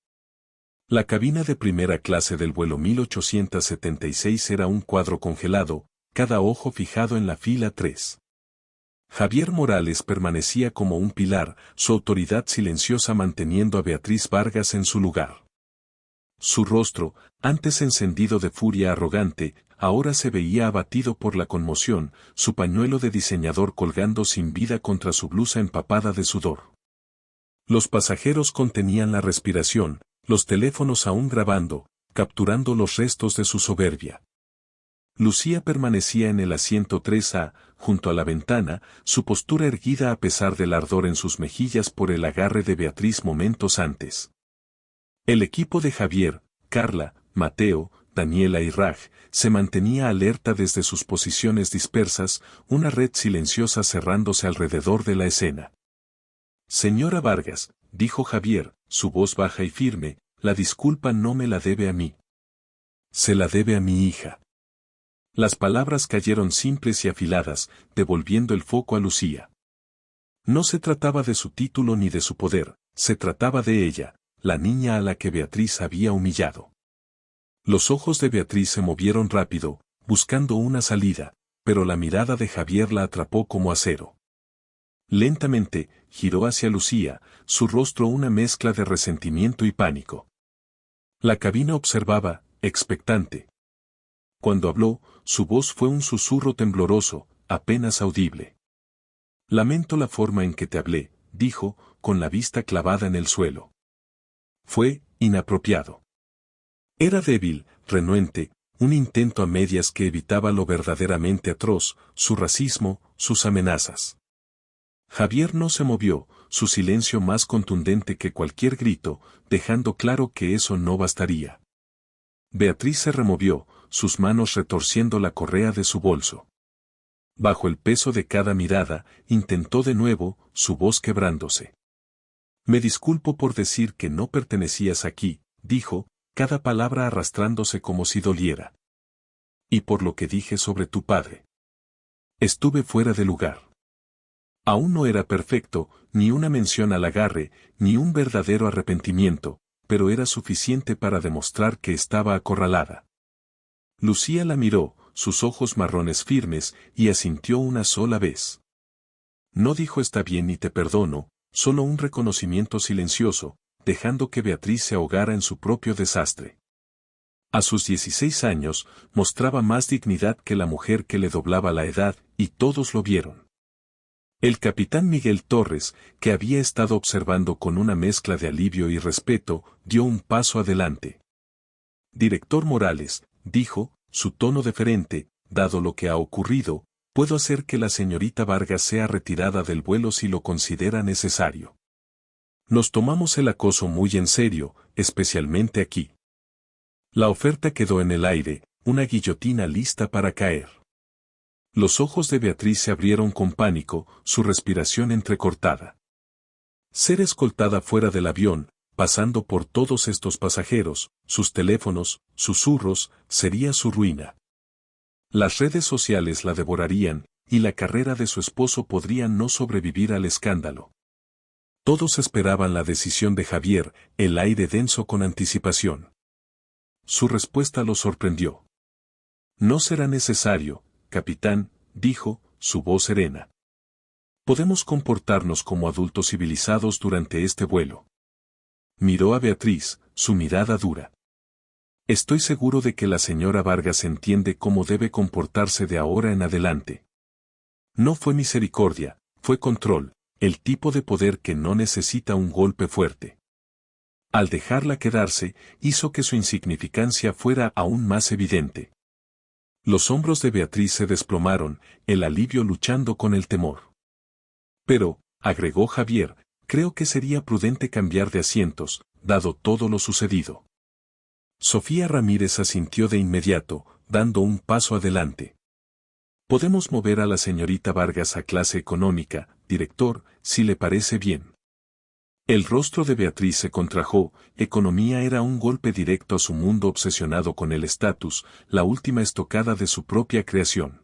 La cabina de primera clase del vuelo 1876 era un cuadro congelado, cada ojo fijado en la fila 3. Javier Morales permanecía como un pilar, su autoridad silenciosa manteniendo a Beatriz Vargas en su lugar. Su rostro, antes encendido de furia arrogante, ahora se veía abatido por la conmoción, su pañuelo de diseñador colgando sin vida contra su blusa empapada de sudor. Los pasajeros contenían la respiración, los teléfonos aún grabando, capturando los restos de su soberbia. Lucía permanecía en el asiento 3A, junto a la ventana, su postura erguida a pesar del ardor en sus mejillas por el agarre de Beatriz momentos antes. El equipo de Javier, Carla, Mateo, Daniela y Raj se mantenía alerta desde sus posiciones dispersas, una red silenciosa cerrándose alrededor de la escena. Señora Vargas, dijo Javier, su voz baja y firme, la disculpa no me la debe a mí. Se la debe a mi hija. Las palabras cayeron simples y afiladas, devolviendo el foco a Lucía. No se trataba de su título ni de su poder, se trataba de ella, la niña a la que Beatriz había humillado. Los ojos de Beatriz se movieron rápido, buscando una salida, pero la mirada de Javier la atrapó como acero. Lentamente, giró hacia Lucía, su rostro una mezcla de resentimiento y pánico. La cabina observaba, expectante. Cuando habló, su voz fue un susurro tembloroso, apenas audible. Lamento la forma en que te hablé, dijo, con la vista clavada en el suelo. Fue inapropiado. Era débil, renuente, un intento a medias que evitaba lo verdaderamente atroz, su racismo, sus amenazas. Javier no se movió, su silencio más contundente que cualquier grito, dejando claro que eso no bastaría. Beatriz se removió, sus manos retorciendo la correa de su bolso. Bajo el peso de cada mirada, intentó de nuevo, su voz quebrándose. Me disculpo por decir que no pertenecías aquí, dijo, cada palabra arrastrándose como si doliera. Y por lo que dije sobre tu padre. Estuve fuera de lugar. Aún no era perfecto, ni una mención al agarre, ni un verdadero arrepentimiento, pero era suficiente para demostrar que estaba acorralada. Lucía la miró, sus ojos marrones firmes, y asintió una sola vez. No dijo está bien ni te perdono, solo un reconocimiento silencioso, dejando que Beatriz se ahogara en su propio desastre. A sus 16 años, mostraba más dignidad que la mujer que le doblaba la edad, y todos lo vieron. El capitán Miguel Torres, que había estado observando con una mezcla de alivio y respeto, dio un paso adelante. Director Morales, dijo, su tono deferente, dado lo que ha ocurrido, puedo hacer que la señorita Vargas sea retirada del vuelo si lo considera necesario. Nos tomamos el acoso muy en serio, especialmente aquí. La oferta quedó en el aire, una guillotina lista para caer. Los ojos de Beatriz se abrieron con pánico, su respiración entrecortada. Ser escoltada fuera del avión, pasando por todos estos pasajeros, sus teléfonos, susurros, sería su ruina. Las redes sociales la devorarían, y la carrera de su esposo podría no sobrevivir al escándalo. Todos esperaban la decisión de Javier, el aire denso con anticipación. Su respuesta lo sorprendió. No será necesario, capitán, dijo, su voz serena. Podemos comportarnos como adultos civilizados durante este vuelo. Miró a Beatriz, su mirada dura. Estoy seguro de que la señora Vargas entiende cómo debe comportarse de ahora en adelante. No fue misericordia, fue control, el tipo de poder que no necesita un golpe fuerte. Al dejarla quedarse, hizo que su insignificancia fuera aún más evidente. Los hombros de Beatriz se desplomaron, el alivio luchando con el temor. Pero, agregó Javier, creo que sería prudente cambiar de asientos, dado todo lo sucedido. Sofía Ramírez asintió de inmediato, dando un paso adelante. Podemos mover a la señorita Vargas a clase económica, director, si le parece bien. El rostro de Beatriz se contrajo, economía era un golpe directo a su mundo obsesionado con el estatus, la última estocada de su propia creación.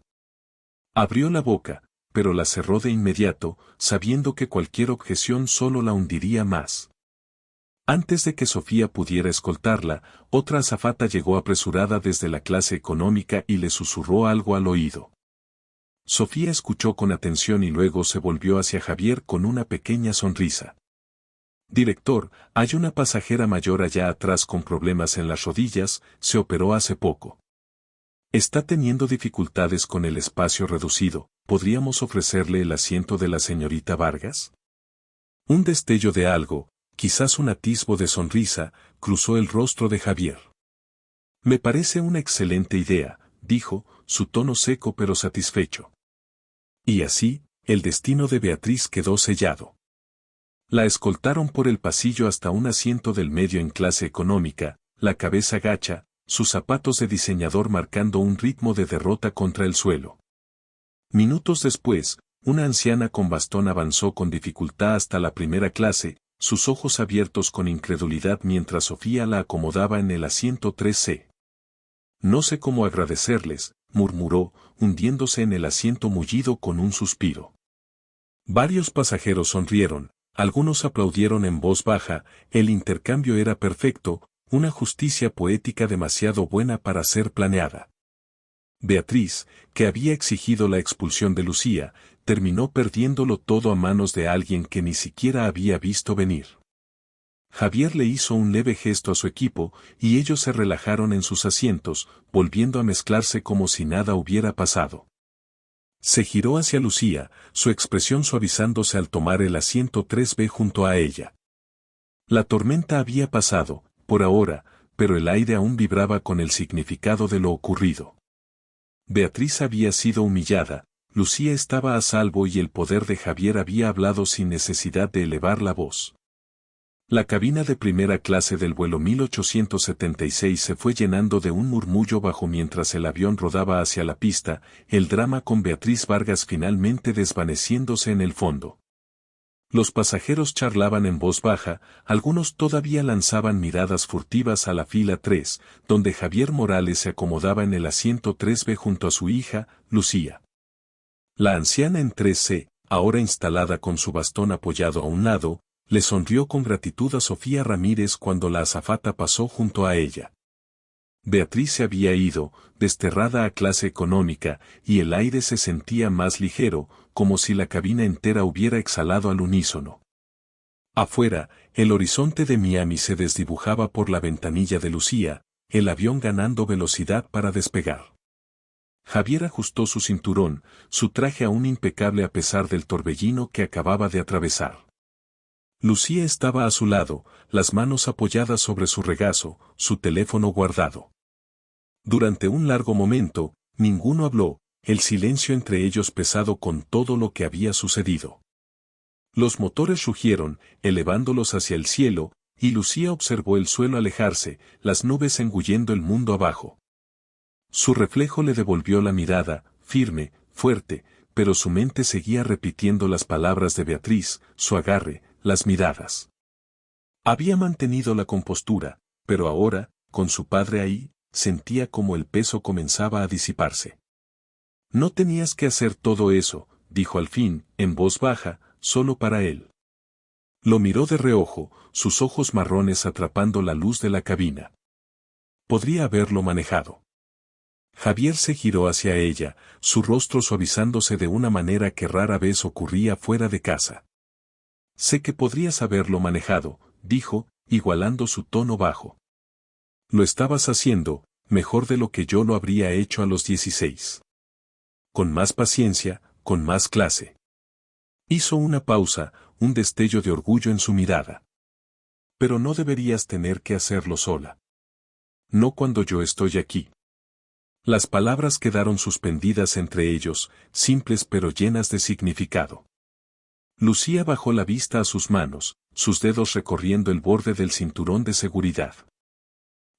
Abrió la boca, pero la cerró de inmediato, sabiendo que cualquier objeción solo la hundiría más. Antes de que Sofía pudiera escoltarla, otra azafata llegó apresurada desde la clase económica y le susurró algo al oído. Sofía escuchó con atención y luego se volvió hacia Javier con una pequeña sonrisa. Director, hay una pasajera mayor allá atrás con problemas en las rodillas, se operó hace poco. Está teniendo dificultades con el espacio reducido, ¿podríamos ofrecerle el asiento de la señorita Vargas? Un destello de algo, quizás un atisbo de sonrisa, cruzó el rostro de Javier. Me parece una excelente idea, dijo, su tono seco pero satisfecho. Y así, el destino de Beatriz quedó sellado. La escoltaron por el pasillo hasta un asiento del medio en clase económica, la cabeza gacha, sus zapatos de diseñador marcando un ritmo de derrota contra el suelo. Minutos después, una anciana con bastón avanzó con dificultad hasta la primera clase, sus ojos abiertos con incredulidad mientras Sofía la acomodaba en el asiento 3C. No sé cómo agradecerles, murmuró, hundiéndose en el asiento mullido con un suspiro. Varios pasajeros sonrieron, algunos aplaudieron en voz baja, el intercambio era perfecto, una justicia poética demasiado buena para ser planeada. Beatriz, que había exigido la expulsión de Lucía, terminó perdiéndolo todo a manos de alguien que ni siquiera había visto venir. Javier le hizo un leve gesto a su equipo, y ellos se relajaron en sus asientos, volviendo a mezclarse como si nada hubiera pasado. Se giró hacia Lucía, su expresión suavizándose al tomar el asiento 3B junto a ella. La tormenta había pasado, por ahora, pero el aire aún vibraba con el significado de lo ocurrido. Beatriz había sido humillada, Lucía estaba a salvo y el poder de Javier había hablado sin necesidad de elevar la voz. La cabina de primera clase del vuelo 1876 se fue llenando de un murmullo bajo mientras el avión rodaba hacia la pista, el drama con Beatriz Vargas finalmente desvaneciéndose en el fondo. Los pasajeros charlaban en voz baja, algunos todavía lanzaban miradas furtivas a la fila 3, donde Javier Morales se acomodaba en el asiento 3B junto a su hija, Lucía. La anciana en 3C, ahora instalada con su bastón apoyado a un lado, le sonrió con gratitud a Sofía Ramírez cuando la azafata pasó junto a ella. Beatriz se había ido, desterrada a clase económica, y el aire se sentía más ligero, como si la cabina entera hubiera exhalado al unísono. Afuera, el horizonte de Miami se desdibujaba por la ventanilla de Lucía, el avión ganando velocidad para despegar. Javier ajustó su cinturón, su traje aún impecable a pesar del torbellino que acababa de atravesar. Lucía estaba a su lado, las manos apoyadas sobre su regazo, su teléfono guardado. Durante un largo momento, ninguno habló, el silencio entre ellos pesado con todo lo que había sucedido. Los motores rugieron, elevándolos hacia el cielo, y Lucía observó el suelo alejarse, las nubes engullendo el mundo abajo. Su reflejo le devolvió la mirada, firme, fuerte, pero su mente seguía repitiendo las palabras de Beatriz, su agarre, las miradas. Había mantenido la compostura, pero ahora, con su padre ahí, sentía como el peso comenzaba a disiparse. No tenías que hacer todo eso, dijo al fin, en voz baja, solo para él. Lo miró de reojo, sus ojos marrones atrapando la luz de la cabina. Podría haberlo manejado. Javier se giró hacia ella, su rostro suavizándose de una manera que rara vez ocurría fuera de casa. Sé que podrías haberlo manejado, dijo, igualando su tono bajo. Lo estabas haciendo, mejor de lo que yo lo habría hecho a los 16. Con más paciencia, con más clase. Hizo una pausa, un destello de orgullo en su mirada. Pero no deberías tener que hacerlo sola. No cuando yo estoy aquí. Las palabras quedaron suspendidas entre ellos, simples pero llenas de significado. Lucía bajó la vista a sus manos, sus dedos recorriendo el borde del cinturón de seguridad.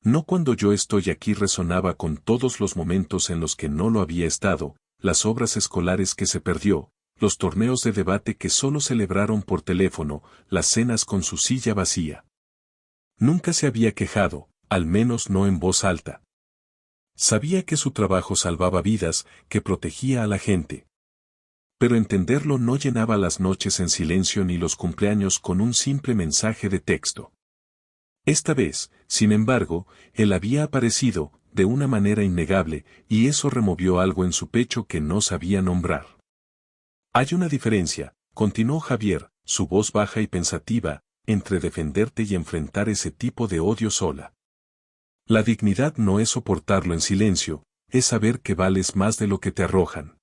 No cuando yo estoy aquí resonaba con todos los momentos en los que no lo había estado, las obras escolares que se perdió, los torneos de debate que solo celebraron por teléfono, las cenas con su silla vacía. Nunca se había quejado, al menos no en voz alta. Sabía que su trabajo salvaba vidas, que protegía a la gente. Pero entenderlo no llenaba las noches en silencio ni los cumpleaños con un simple mensaje de texto. Esta vez, sin embargo, él había aparecido, de una manera innegable, y eso removió algo en su pecho que no sabía nombrar. Hay una diferencia, continuó Javier, su voz baja y pensativa, entre defenderte y enfrentar ese tipo de odio sola. La dignidad no es soportarlo en silencio, es saber que vales más de lo que te arrojan.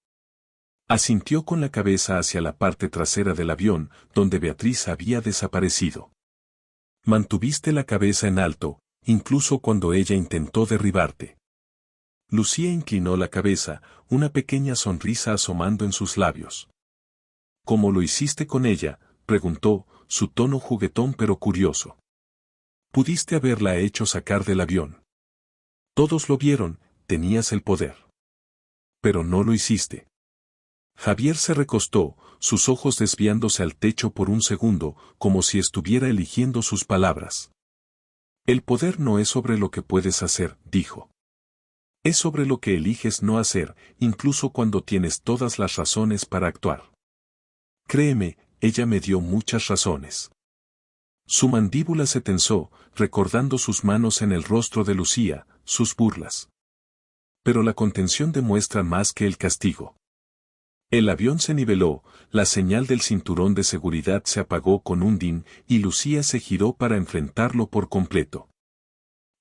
Asintió con la cabeza hacia la parte trasera del avión, donde Beatriz había desaparecido. Mantuviste la cabeza en alto, incluso cuando ella intentó derribarte. Lucía inclinó la cabeza, una pequeña sonrisa asomando en sus labios. ¿Cómo lo hiciste con ella?, preguntó, su tono juguetón pero curioso. Pudiste haberla hecho sacar del avión. Todos lo vieron, tenías el poder. Pero no lo hiciste. Javier se recostó, sus ojos desviándose al techo por un segundo, como si estuviera eligiendo sus palabras. El poder no es sobre lo que puedes hacer, dijo. Es sobre lo que eliges no hacer, incluso cuando tienes todas las razones para actuar. Créeme, ella me dio muchas razones. Su mandíbula se tensó, recordando sus manos en el rostro de Lucía, sus burlas. Pero la contención demuestra más que el castigo. El avión se niveló, la señal del cinturón de seguridad se apagó con un din, y Lucía se giró para enfrentarlo por completo.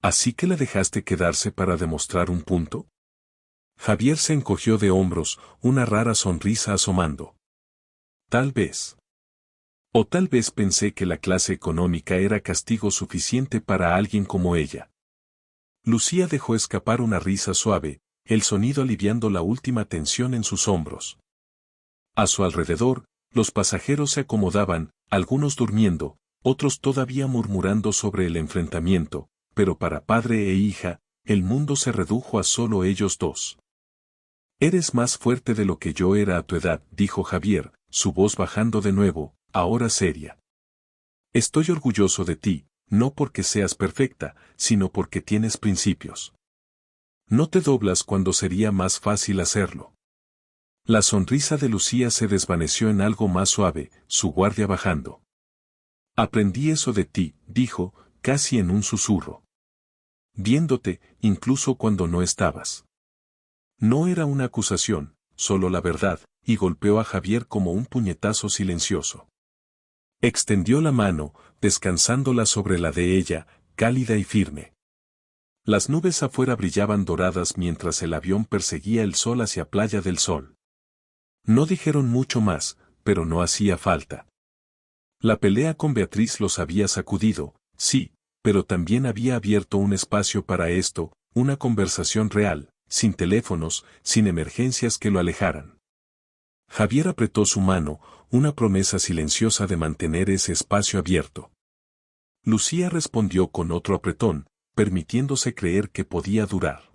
¿Así que la dejaste quedarse para demostrar un punto? Javier se encogió de hombros, una rara sonrisa asomando. Tal vez. O tal vez pensé que la clase económica era castigo suficiente para alguien como ella. Lucía dejó escapar una risa suave, el sonido aliviando la última tensión en sus hombros. A su alrededor, los pasajeros se acomodaban, algunos durmiendo, otros todavía murmurando sobre el enfrentamiento, pero para padre e hija, el mundo se redujo a solo ellos dos. Eres más fuerte de lo que yo era a tu edad, dijo Javier, su voz bajando de nuevo, ahora seria. Estoy orgulloso de ti, no porque seas perfecta, sino porque tienes principios. No te doblas cuando sería más fácil hacerlo. La sonrisa de Lucía se desvaneció en algo más suave, su guardia bajando. Aprendí eso de ti, dijo, casi en un susurro. Viéndote, incluso cuando no estabas. No era una acusación, solo la verdad, y golpeó a Javier como un puñetazo silencioso. Extendió la mano, descansándola sobre la de ella, cálida y firme. Las nubes afuera brillaban doradas mientras el avión perseguía el sol hacia Playa del Sol. No dijeron mucho más, pero no hacía falta. La pelea con Beatriz los había sacudido, sí, pero también había abierto un espacio para esto, una conversación real, sin teléfonos, sin emergencias que lo alejaran. Javier apretó su mano, una promesa silenciosa de mantener ese espacio abierto. Lucía respondió con otro apretón, permitiéndose creer que podía durar.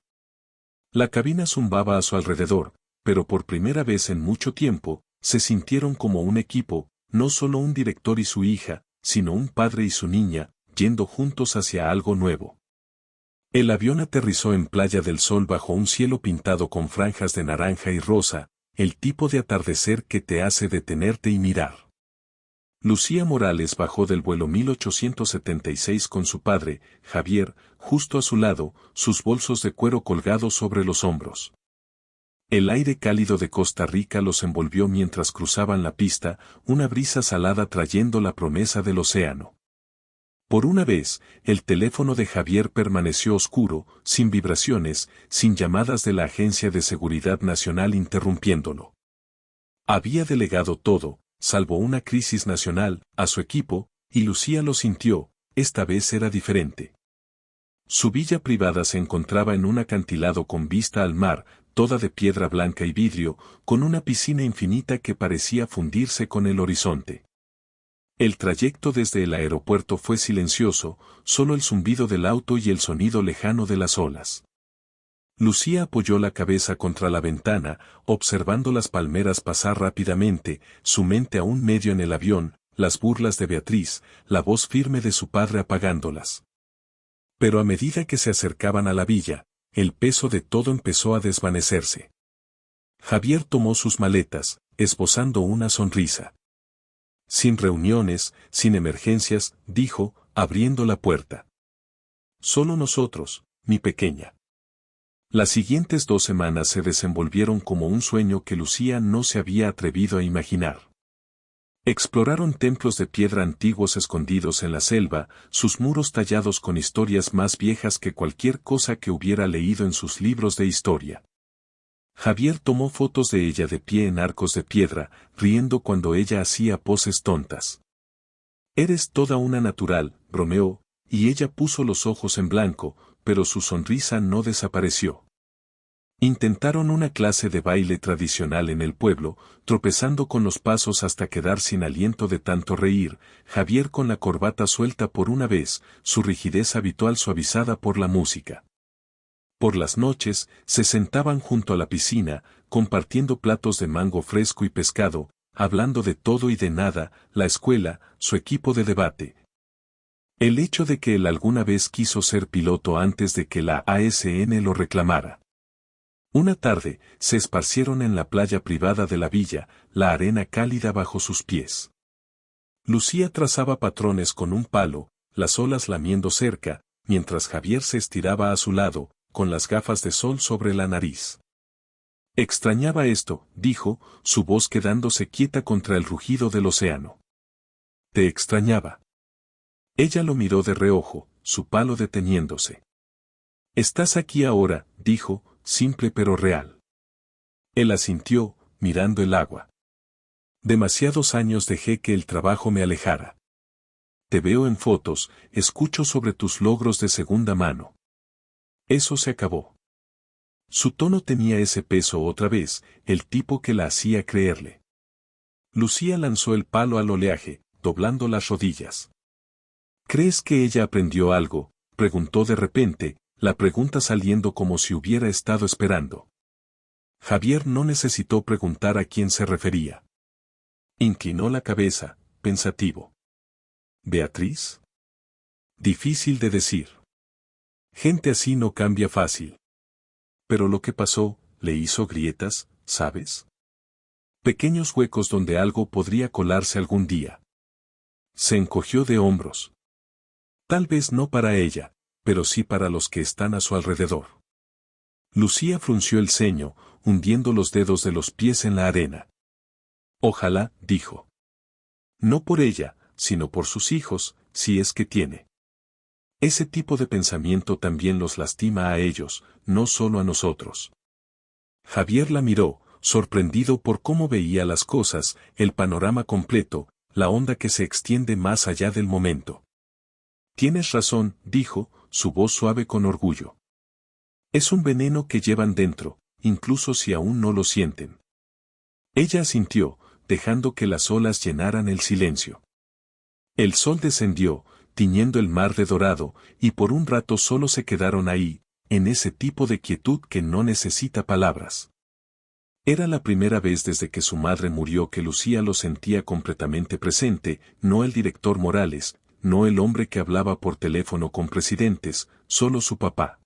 La cabina zumbaba a su alrededor, pero por primera vez en mucho tiempo, se sintieron como un equipo, no solo un director y su hija, sino un padre y su niña, yendo juntos hacia algo nuevo. El avión aterrizó en Playa del Sol bajo un cielo pintado con franjas de naranja y rosa, el tipo de atardecer que te hace detenerte y mirar. Lucía Morales bajó del vuelo 1876 con su padre, Javier, justo a su lado, sus bolsos de cuero colgados sobre los hombros. El aire cálido de Costa Rica los envolvió mientras cruzaban la pista, una brisa salada trayendo la promesa del océano. Por una vez, el teléfono de Javier permaneció oscuro, sin vibraciones, sin llamadas de la Agencia de Seguridad Nacional interrumpiéndolo. Había delegado todo, salvo una crisis nacional, a su equipo, y Lucía lo sintió, esta vez era diferente. Su villa privada se encontraba en un acantilado con vista al mar, toda de piedra blanca y vidrio, con una piscina infinita que parecía fundirse con el horizonte. El trayecto desde el aeropuerto fue silencioso, solo el zumbido del auto y el sonido lejano de las olas. Lucía apoyó la cabeza contra la ventana, observando las palmeras pasar rápidamente, su mente aún medio en el avión, las burlas de Beatriz, la voz firme de su padre apagándolas. Pero a medida que se acercaban a la villa, el peso de todo empezó a desvanecerse. Javier tomó sus maletas, esbozando una sonrisa. Sin reuniones, sin emergencias, dijo, abriendo la puerta. Solo nosotros, mi pequeña. Las siguientes 2 semanas se desenvolvieron como un sueño que Lucía no se había atrevido a imaginar. Exploraron templos de piedra antiguos escondidos en la selva, sus muros tallados con historias más viejas que cualquier cosa que hubiera leído en sus libros de historia. Javier tomó fotos de ella de pie en arcos de piedra, riendo cuando ella hacía poses tontas. Eres toda una natural, bromeó, y ella puso los ojos en blanco, pero su sonrisa no desapareció. Intentaron una clase de baile tradicional en el pueblo, tropezando con los pasos hasta quedar sin aliento de tanto reír, Javier con la corbata suelta por una vez, su rigidez habitual suavizada por la música. Por las noches, se sentaban junto a la piscina, compartiendo platos de mango fresco y pescado, hablando de todo y de nada, la escuela, su equipo de debate. El hecho de que él alguna vez quiso ser piloto antes de que la ASN lo reclamara. Una tarde, se esparcieron en la playa privada de la villa, la arena cálida bajo sus pies. Lucía trazaba patrones con un palo, las olas lamiendo cerca, mientras Javier se estiraba a su lado, con las gafas de sol sobre la nariz. Extrañaba esto, dijo, su voz quedándose quieta contra el rugido del océano. Te extrañaba. Ella lo miró de reojo, su palo deteniéndose. Estás aquí ahora, dijo, simple pero real. Él asintió, mirando el agua. Demasiados años dejé que el trabajo me alejara. Te veo en fotos, escucho sobre tus logros de segunda mano. Eso se acabó. Su tono tenía ese peso otra vez, el tipo que la hacía creerle. Lucía lanzó el palo al oleaje, doblando las rodillas. ¿Crees que ella aprendió algo?, preguntó de repente, la pregunta saliendo como si hubiera estado esperando. Javier no necesitó preguntar a quién se refería. Inclinó la cabeza, pensativo. ¿Beatriz? Difícil de decir. Gente así no cambia fácil. Pero lo que pasó, le hizo grietas, ¿sabes? Pequeños huecos donde algo podría colarse algún día. Se encogió de hombros. Tal vez no para ella, pero sí para los que están a su alrededor. Lucía frunció el ceño, hundiendo los dedos de los pies en la arena. Ojalá, dijo. No por ella, sino por sus hijos, si es que tiene. Ese tipo de pensamiento también los lastima a ellos, no solo a nosotros. Javier la miró, sorprendido por cómo veía las cosas, el panorama completo, la onda que se extiende más allá del momento. Tienes razón, dijo, su voz suave con orgullo. Es un veneno que llevan dentro, incluso si aún no lo sienten. Ella asintió, dejando que las olas llenaran el silencio. El sol descendió, tiñendo el mar de dorado, y por un rato solo se quedaron ahí, en ese tipo de quietud que no necesita palabras. Era la primera vez desde que su madre murió que Lucía lo sentía completamente presente, no el director Morales, no el hombre que hablaba por teléfono con presidentes, solo su papá.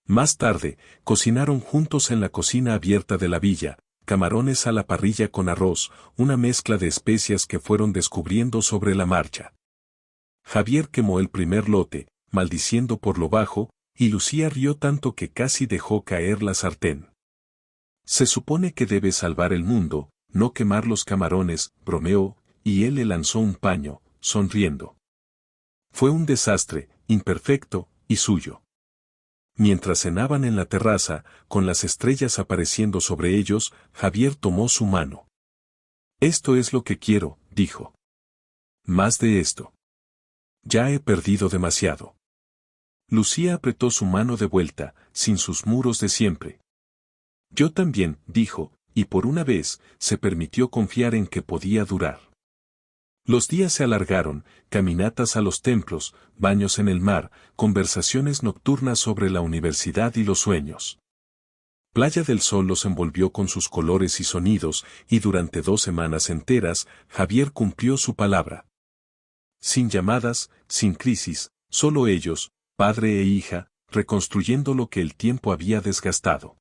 Más tarde, cocinaron juntos en la cocina abierta de la villa, camarones a la parrilla con arroz, una mezcla de especias que fueron descubriendo sobre la marcha. Javier quemó el primer lote, maldiciendo por lo bajo, y Lucía rió tanto que casi dejó caer la sartén. Se supone que debe salvar el mundo, no quemar los camarones, bromeó, y él le lanzó un paño, sonriendo. Fue un desastre, imperfecto, y suyo. Mientras cenaban en la terraza, con las estrellas apareciendo sobre ellos, Javier tomó su mano. Esto es lo que quiero, dijo. Más de esto. Ya he perdido demasiado. Lucía apretó su mano de vuelta, sin sus muros de siempre. Yo también, dijo, y por una vez, se permitió confiar en que podía durar. Los días se alargaron, caminatas a los templos, baños en el mar, conversaciones nocturnas sobre la universidad y los sueños. Playa del Sol los envolvió con sus colores y sonidos, y durante 2 semanas enteras, Javier cumplió su palabra. Sin llamadas, sin crisis, solo ellos, padre e hija, reconstruyendo lo que el tiempo había desgastado.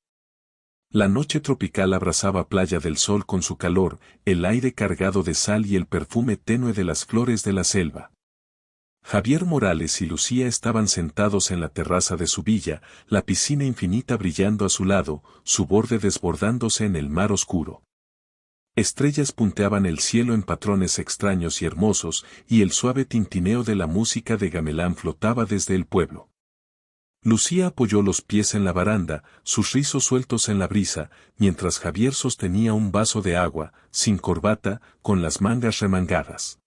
La noche tropical abrazaba Playa del Sol con su calor, el aire cargado de sal y el perfume tenue de las flores de la selva. Javier Morales y Lucía estaban sentados en la terraza de su villa, la piscina infinita brillando a su lado, su borde desbordándose en el mar oscuro. Estrellas punteaban el cielo en patrones extraños y hermosos, y el suave tintineo de la música de gamelán flotaba desde el pueblo. Lucía apoyó los pies en la baranda, sus rizos sueltos en la brisa, mientras Javier sostenía un vaso de agua, sin corbata, con las mangas remangadas.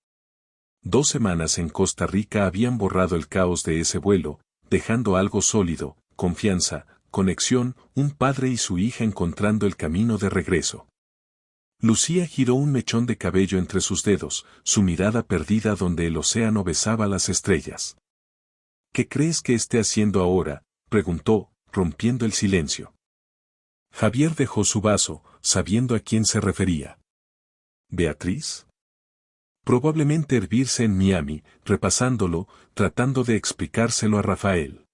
2 semanas en Costa Rica habían borrado el caos de ese vuelo, dejando algo sólido, confianza, conexión, un padre y su hija encontrando el camino de regreso. Lucía giró un mechón de cabello entre sus dedos, su mirada perdida donde el océano besaba las estrellas. ¿Qué crees que esté haciendo ahora?, preguntó, rompiendo el silencio. Javier dejó su vaso, sabiendo a quién se refería. ¿Beatriz? Probablemente hervirse en Miami, repasándolo, tratando de explicárselo a Rafael.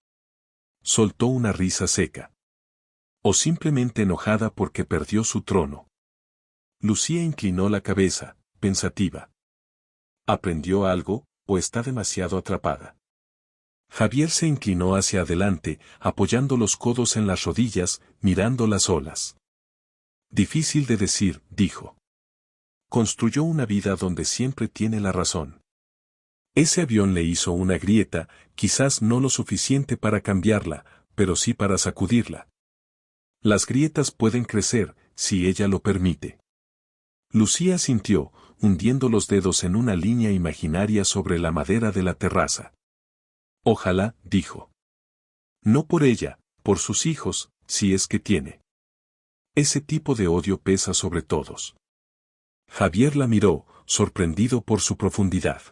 Soltó una risa seca. O simplemente enojada porque perdió su trono. Lucía inclinó la cabeza, pensativa. ¿Aprendió algo, o está demasiado atrapada? Javier se inclinó hacia adelante, apoyando los codos en las rodillas, mirando las olas. Difícil de decir, dijo. Construyó una vida donde siempre tiene la razón. Ese avión le hizo una grieta, quizás no lo suficiente para cambiarla, pero sí para sacudirla. Las grietas pueden crecer, si ella lo permite. Lucía sintió, hundiendo los dedos en una línea imaginaria sobre la madera de la terraza. Ojalá, dijo. No por ella, por sus hijos, si es que tiene. Ese tipo de odio pesa sobre todos. Javier la miró, sorprendido por su profundidad.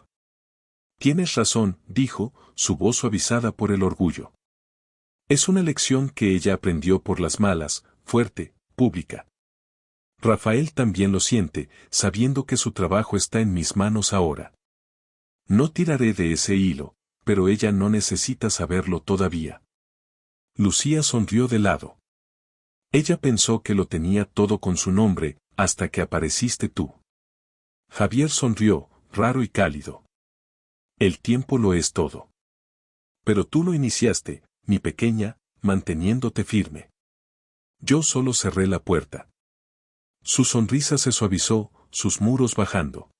Tienes razón, dijo, su voz suavizada por el orgullo. Es una lección que ella aprendió por las malas, fuerte, pública. Rafael también lo siente, sabiendo que su trabajo está en mis manos ahora. No tiraré de ese hilo, pero ella no necesita saberlo todavía. Lucía sonrió de lado. Ella pensó que lo tenía todo con su nombre, hasta que apareciste tú. Javier sonrió, raro y cálido. El tiempo lo es todo. Pero tú lo iniciaste, mi pequeña, manteniéndote firme. Yo solo cerré la puerta. Su sonrisa se suavizó, sus muros bajando.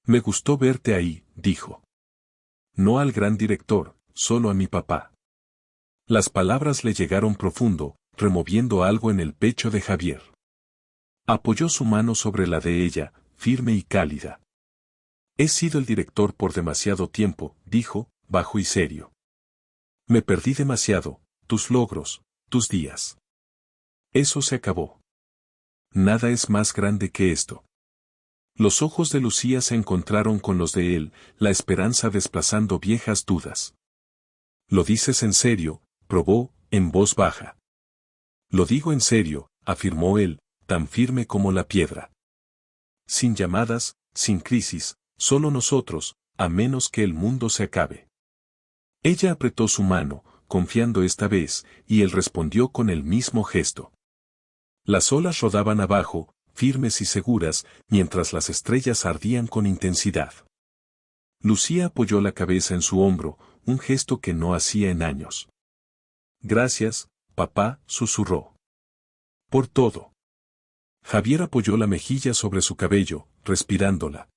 Me gustó verte ahí, dijo. No al gran director, solo a mi papá. Las palabras le llegaron profundo, removiendo algo en el pecho de Javier. Apoyó su mano sobre la de ella, firme y cálida. He sido el director por demasiado tiempo, dijo, bajo y serio. Me perdí demasiado, tus logros, tus días. Eso se acabó. Nada es más grande que esto. Los ojos de Lucía se encontraron con los de él, la esperanza desplazando viejas dudas. ¿Lo dices en serio?, probó, en voz baja. Lo digo en serio, afirmó él, tan firme como la piedra. Sin llamadas, sin crisis, solo nosotros, a menos que el mundo se acabe. Ella apretó su mano, confiando esta vez, y él respondió con el mismo gesto. Las olas rodaban abajo, firmes y seguras, mientras las estrellas ardían con intensidad. Lucía apoyó la cabeza en su hombro, un gesto que no hacía en años. Gracias, papá, susurró. Por todo. Javier apoyó la mejilla sobre su cabello, respirándola.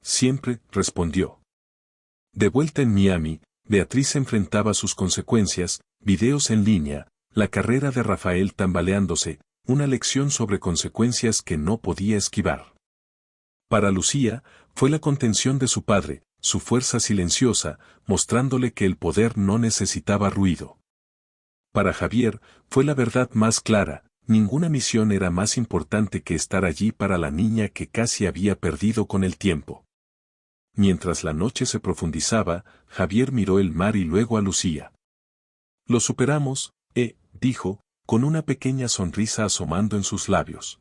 Siempre, respondió. De vuelta en Miami, Beatriz enfrentaba sus consecuencias, videos en línea, la carrera de Rafael tambaleándose, una lección sobre consecuencias que no podía esquivar. Para Lucía, fue la contención de su padre, su fuerza silenciosa, mostrándole que el poder no necesitaba ruido. Para Javier, fue la verdad más clara, ninguna misión era más importante que estar allí para la niña que casi había perdido con el tiempo. Mientras la noche se profundizaba, Javier miró el mar y luego a Lucía. Lo superamos, dijo, con una pequeña sonrisa asomando en sus labios.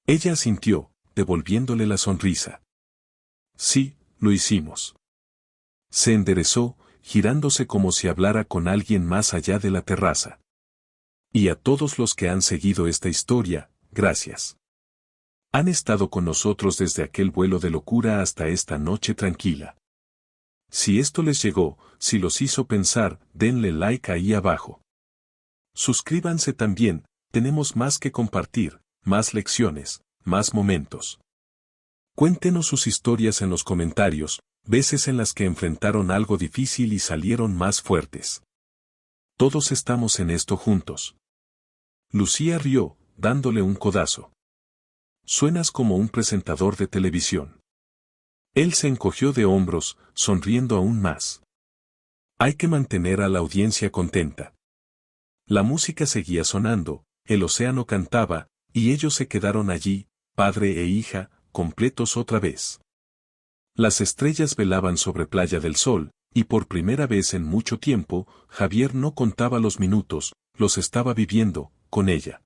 Ella asintió, devolviéndole la sonrisa. Sí, lo hicimos. Se enderezó, girándose como si hablara con alguien más allá de la terraza. Y a todos los que han seguido esta historia, gracias. Han estado con nosotros desde aquel vuelo de locura hasta esta noche tranquila. Si esto les llegó, si los hizo pensar, denle like ahí abajo. Suscríbanse también, tenemos más que compartir, más lecciones, más momentos. Cuéntenos sus historias en los comentarios, veces en las que enfrentaron algo difícil y salieron más fuertes. Todos estamos en esto juntos. Lucía rió, dándole un codazo. Suenas como un presentador de televisión. Él se encogió de hombros, sonriendo aún más. Hay que mantener a la audiencia contenta. La música seguía sonando, el océano cantaba, y ellos se quedaron allí, padre e hija, completos otra vez. Las estrellas velaban sobre Playa del Sol, y por primera vez en mucho tiempo, Javier no contaba los minutos, los estaba viviendo, con ella.